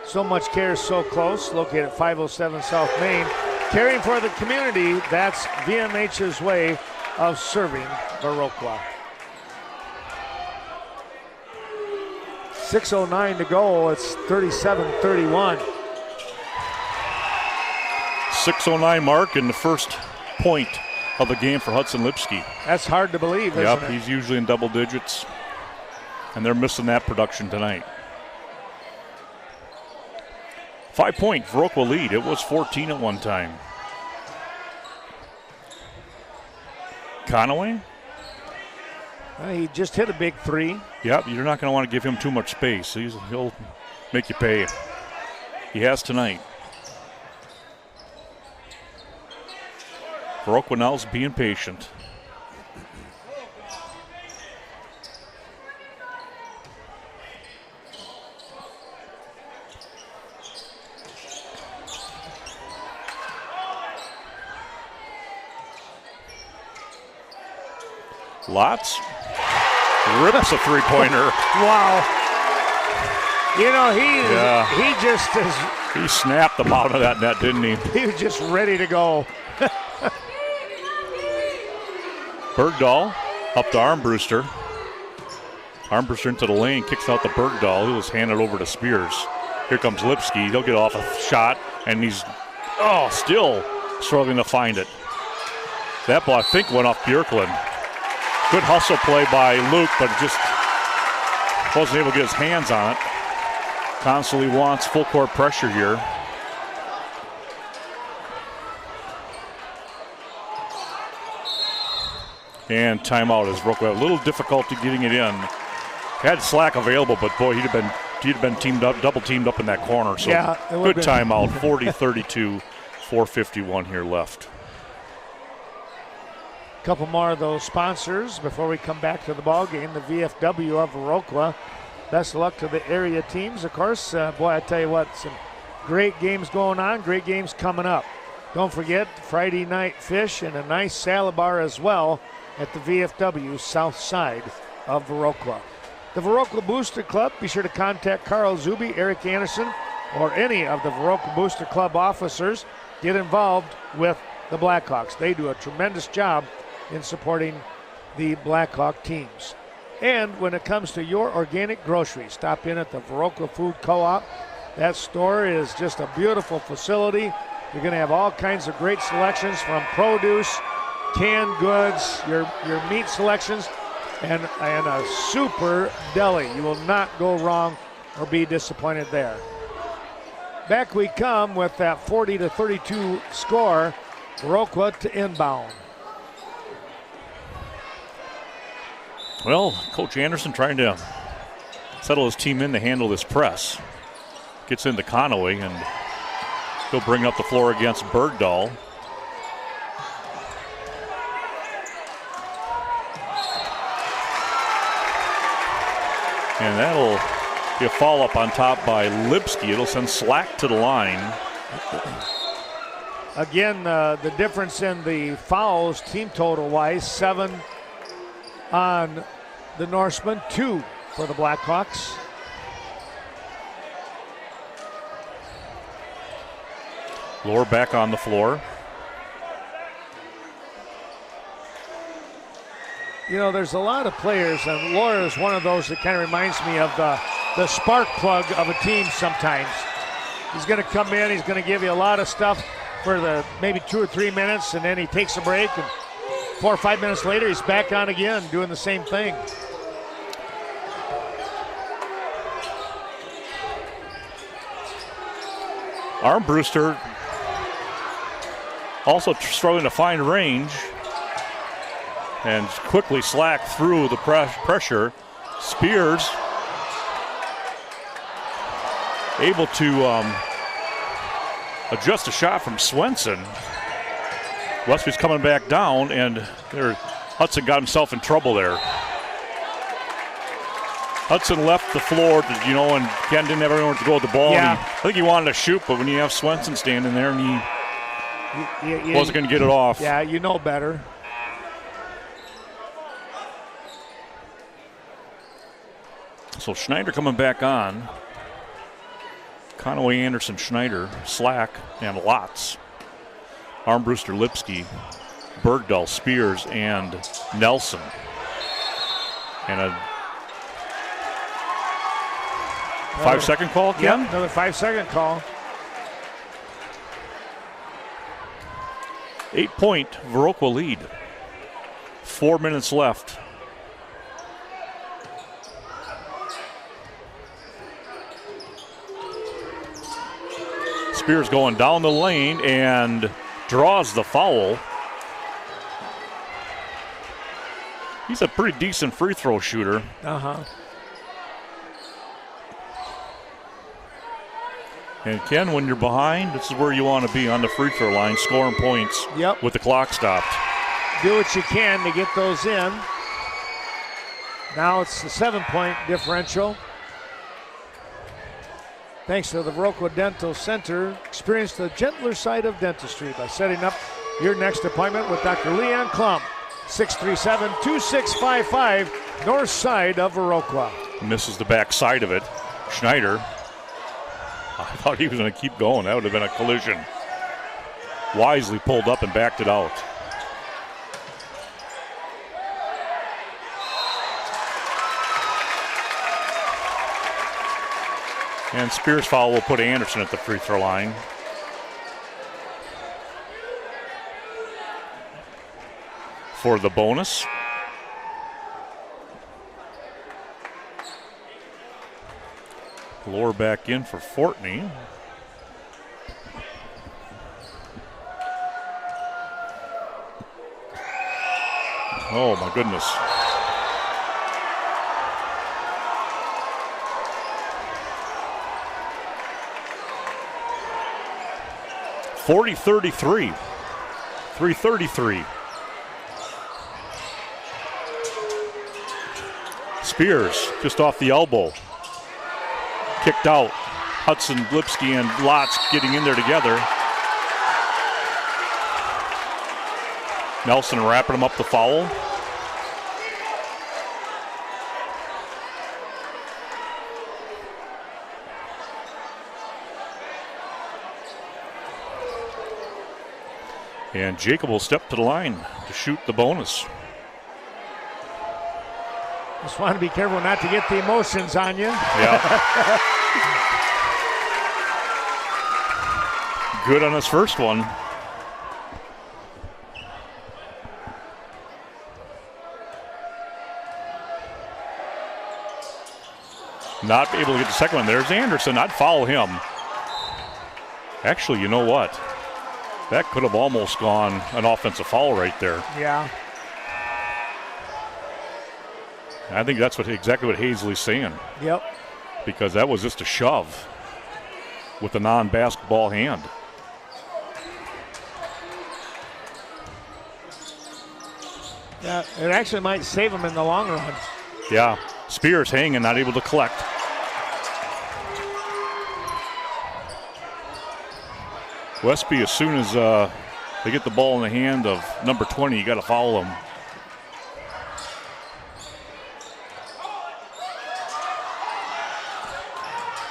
So much care, so close. Located at 507 South Main. Caring for the community. That's VMH's way of serving Viroqua. 6:09 to go. It's 37-31. 6:09 mark and the first point of the game for Hudson Lipsky. That's hard to believe, isn't Yep, it? he's usually in double digits, and they're missing that production tonight. 5-point Viroqua lead. It was 14 at one time. Conaway? He just hit a big three. Yep, you're not going to want to give him too much space. He'll make you pay. He has tonight. Viroqua now's being patient. Lots rips a three-pointer. Wow. You know, he just is. He snapped the bottom of that net, didn't he? He was just ready to go. Bergdahl up to Armbruster. Armbruster into the lane, kicks out to Bergdahl. He was handed over to Spears. Here comes Lipsky. He'll get off a shot, and he's still struggling to find it. That ball, I think, went off Bjorklund. Good hustle play by Luke, but just wasn't able to get his hands on it. Constantly wants full court pressure here. And timeout as Viroqua. A little difficulty getting it in. Had Slack available, but boy, he'd have been teamed up, double teamed up in that corner. So yeah, good timeout. 40-32, 4:51 here left. Couple more of those sponsors before we come back to the ball game. The VFW of Viroqua. Best of luck to the area teams. Of course, boy, I tell you what, some great games going on, great games coming up. Don't forget Friday night fish and a nice salad bar as well at the VFW south side of Viroqua. The Viroqua Booster Club, be sure to contact Carl Zuby, Eric Anderson, or any of the Viroqua Booster Club officers. Get involved with the Blackhawks. They do a tremendous job in supporting the Blackhawk teams. And when it comes to your organic groceries, stop in at the Viroqua Food Co-op. That store is just a beautiful facility. You're going to have all kinds of great selections from produce, canned goods, your meat selections, and a super deli. You will not go wrong or be disappointed there. Back we come with that 40-32 score. Viroqua to inbound. Well, Coach Anderson trying to settle his team in to handle this press. Gets into Conaway, and he'll bring up the floor against Bergdahl. And that'll be a follow-up on top by Lipsky. It'll send Slack to the line. Again, the difference in the fouls, team total-wise, 7 on the Norsemen, 2 for the Blackhawks. Lower back on the floor. You know, there's a lot of players, and Laura is one of those that kind of reminds me of the spark plug of a team sometimes. He's going to come in, he's going to give you a lot of stuff for the maybe 2 or 3 minutes, and then he takes a break, and 4 or 5 minutes later, he's back on again, doing the same thing. Armbruster also struggling to find range, and quickly Slack through the pressure. Spears able to adjust a shot from Swenson. Westby's coming back down, and Hudson got himself in trouble there. Hudson left the floor, and Ken didn't have anyone to go with the ball. Yeah. I think he wanted to shoot, but when you have Swenson standing there, and he wasn't going to get it off. Yeah, you know better. So Schneider coming back on. Conaway, Anderson, Schneider, Slack, and Lotz. Armbruster, Lipsky, Bergdahl, Spears, and Nelson. And a 5-second call again? Yep, another 5-second call. 8-point Viroqua lead. 4 minutes left. Spears going down the lane and draws the foul. He's a pretty decent free throw shooter. And Ken, when you're behind, this is where you want to be, on the free throw line, scoring points with the clock stopped. Do what you can to get those in. Now it's the 7-point differential. Thanks to the Viroqua Dental Center. Experience the gentler side of dentistry by setting up your next appointment with Dr. Leanne Klum. 637-2655, north side of Viroqua. Misses the back side of it. Schneider. I thought he was going to keep going. That would have been a collision. Wisely pulled up and backed it out. And Spears' foul will put Anderson at the free throw line. For the bonus. Lower back in for Fortney. Oh my goodness. .40-33. 3:33. Spears just off the elbow. Kicked out. Hudson, Lipsky, and Lotz getting in there together. Nelson wrapping him up the foul. And Jacob will step to the line to shoot the bonus. Just want to be careful not to get the emotions on you. Yeah. Good on his first one. Not able to get the second one. There's Anderson. I'd follow him. Actually, you know what? That could have almost gone an offensive foul right there. Yeah. I think that's exactly what Hazley's saying. Yep. Because that was just a shove with a non-basketball hand. Yeah, it actually might save him in the long run. Yeah. Spears hanging, not able to collect. Westby, as soon as they get the ball in the hand of number 20, you got to foul him.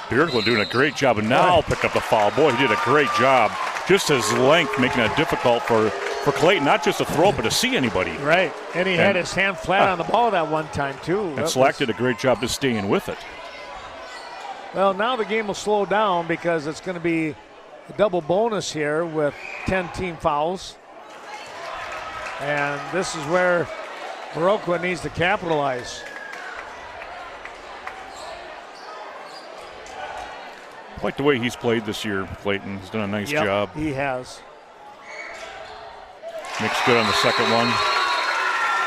Viroqua doing a great job, and now pick up the foul. Boy, he did a great job. Just his length making it difficult for Clayton, not just to throw it, but to see anybody. Right, and he had his hand flat on the ball that one time, too. And Slack did a great job just staying with it. Well, now the game will slow down because it's going to be a double bonus here with 10 team fouls. And this is where Viroqua needs to capitalize. I like the way he's played this year, Clayton. He's done a nice job. He has. Nick's good on the second one.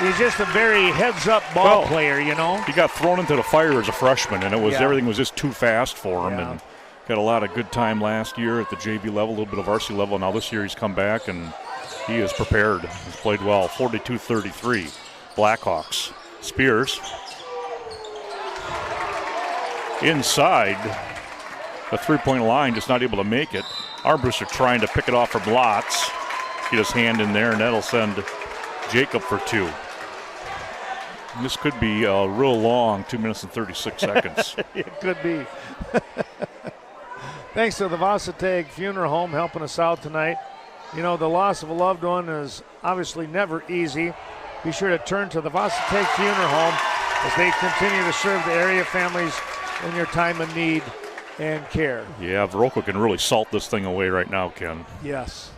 He's just a very heads-up ball player, you know. He got thrown into the fire as a freshman, and everything was just too fast for him. And got a lot of good time last year at the JV level, a little bit of varsity level. Now this year he's come back, and he is prepared. He's played well. 42-33, Blackhawks. Spears inside the three-point line, just not able to make it. Armbruster trying to pick it off from Lotz. Get his hand in there, and that'll send Jacob for two. And this could be a real long 2 minutes and 36 seconds. It could be. Thanks to the Varsity Funeral Home helping us out tonight. You know, the loss of a loved one is obviously never easy. Be sure to turn to the Varsity Funeral Home as they continue to serve the area families in your time of need and care. Yeah, Viroqua can really salt this thing away right now, Ken. Yes.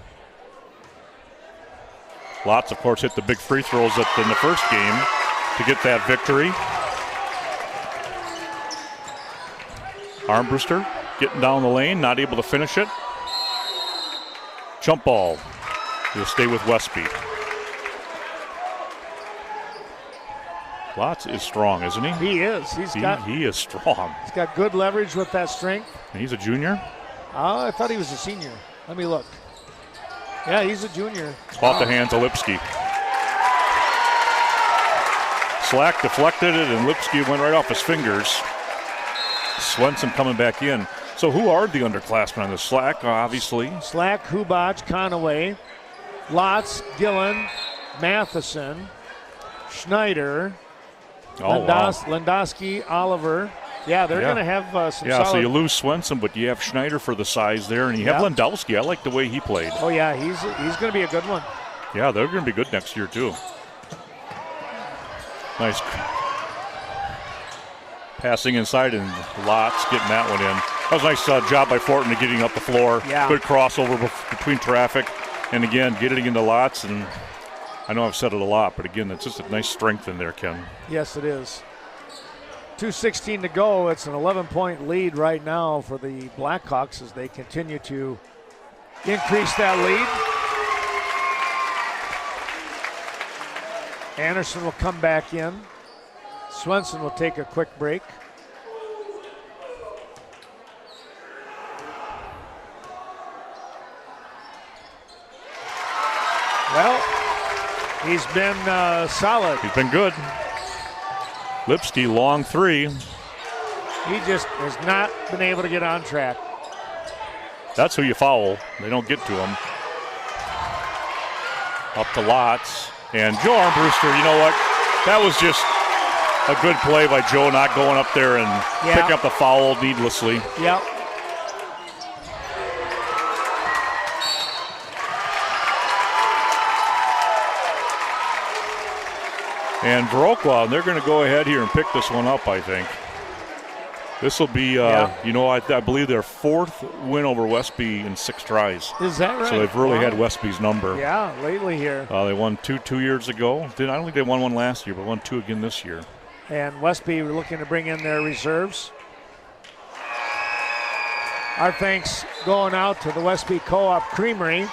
Lots, of course, hit the big free throws in the first game to get that victory. Armbruster getting down the lane, not able to finish it. Jump ball. He'll stay with Westby. Lots is strong, isn't he? He is. He is strong. He's got good leverage with that strength. And he's a junior? I thought he was a senior. Let me look. Yeah, he's a junior. Off the hands of Lipsky. Slack deflected it, and Lipsky went right off his fingers. Swenson coming back in. So who are the underclassmen on the Slack, obviously? Slack, Hubach, Conaway, Lotz, Gillen, Matheson, Schneider, Landowski, Oliver. Yeah, they're going to have some solid. So you lose Swenson, but you have Schneider for the size there, and you have Landowski. I like the way he played. Oh, yeah, he's going to be a good one. Yeah, they're going to be good next year, too. Nice passing inside, and Lots getting that one in. That was a nice job by Fortin getting up the floor. Yeah. Good crossover between traffic, and again, getting into Lots. And I know I've said it a lot, but again, it's just a nice strength in there, Ken. Yes, it is. 2:16 to go. It's an 11-point lead right now for the Blackhawks as they continue to increase that lead. Anderson will come back in. Swenson will take a quick break. Well, he's been solid. He's been good. Lipsky, long three. He just has not been able to get on track. That's who you foul. They don't get to him. Up to Lots. And Joe Armbruster, you know what? That was just a good play by Joe, not going up there and pick up the foul needlessly. Yep. And Viroqua, they're going to go ahead here and pick this one up, I think. This will be, I believe their fourth win over Westby in 6 tries. Is that right? So they've really had Westby's number. Yeah, lately here. They won 2 years ago. I don't think they won one last year, but won 2 again this year. And Westby looking to bring in their reserves. Our thanks going out to the Westby Co-op Creamery.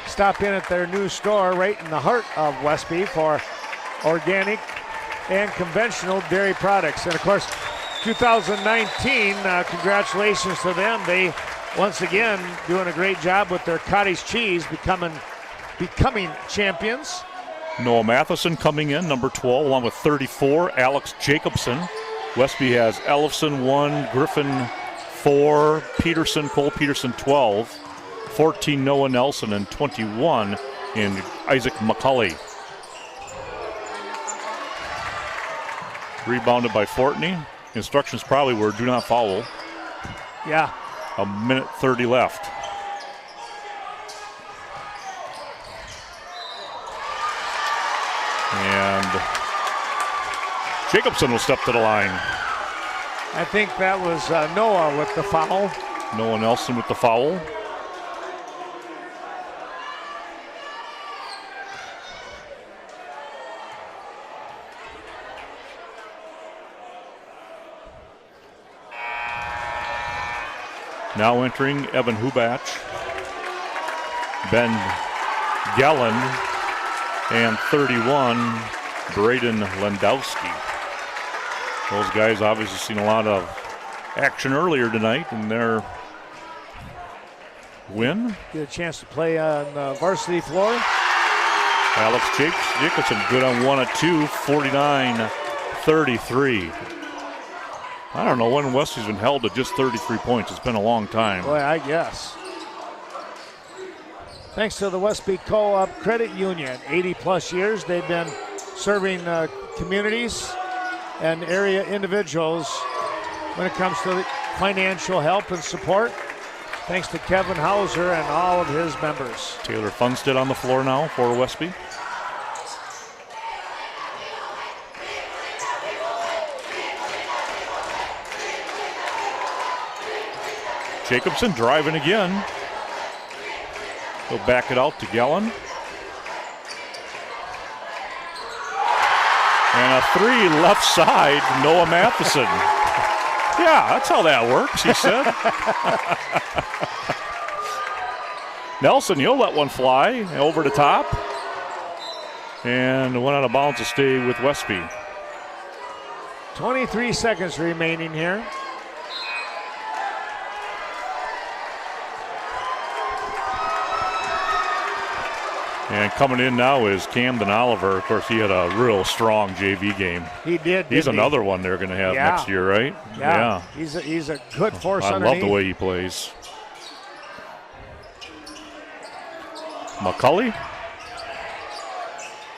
Stop in at their new store right in the heart of Westby for organic and conventional dairy products. And of course, 2019, congratulations to them. They once again doing a great job with their cottage cheese, becoming champions. Noah Matheson coming in, number 12, along with 34, Alex Jacobson. Westby has Ellefson 1, Griffin 4, Cole Peterson 12, 14 Noah Nelson, and 21 in Isaac McCulley. Rebounded by Fortney. Instructions probably were do not foul. Yeah. A minute 30 left. And Jacobson will step to the line. I think that was Noah with the foul. Noah Nelson with the foul. Now entering Evan Hubach, Ben Gellen, and 31, Braden Landowski. Those guys obviously seen a lot of action earlier tonight in their win. Get a chance to play on the varsity floor. Alex Jacobson good on 1 of 2, 49-33. I don't know when Wesley's been held to just 33 points. It's been a long time. Boy, I guess. Thanks to the Westby Co-op Credit Union. 80-plus years they've been serving communities and area individuals when it comes to financial help and support. Thanks to Kevin Hauser and all of his members. Taylor Funstead on the floor now for Westby. Jacobson driving again. He'll back it out to Gellen. And a 3 left side, Noah Matheson. Yeah, that's how that works, he said. Nelson, you'll let one fly over the top. And went out of bounds to stay with Westby. 23 seconds remaining here. And coming in now is Camden Oliver. Of course, he had a real strong JV game. He did. He's another one they're going to have next year, right? Yeah. He's a good force I underneath. love the way he plays. McCulley.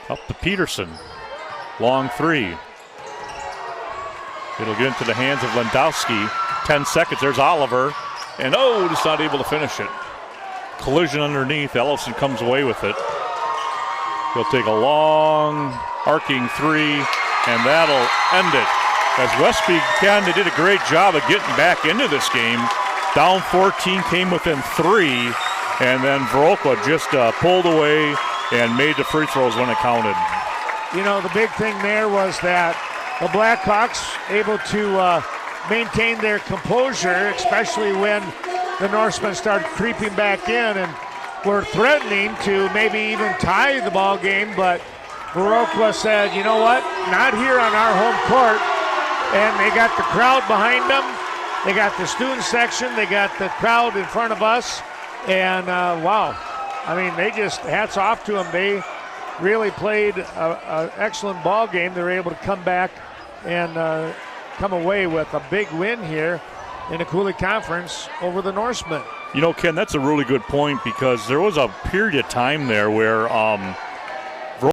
Up to Peterson. Long 3. It'll get into the hands of Lewandowski. 10 seconds. There's Oliver. And just not able to finish it. Collision underneath. Ellison comes away with it. He'll take a long arcing 3, and that'll end it. As Westby, they did a great job of getting back into this game. Down 14, came within 3, and then Viroqua just pulled away and made the free throws when it counted. You know, the big thing there was that the Blackhawks able to maintain their composure, especially when the Norsemen started creeping back in and were threatening to maybe even tie the ball game, but Viroqua said, you know what, not here on our home court. And they got the crowd behind them. They got the student section. They got the crowd in front of us. And wow, I mean, they just, hats off to them. They really played an excellent ball game. They were able to come back and come away with a big win here in the Cooley Conference over the Norsemen. You know, Ken, that's a really good point because there was a period of time there where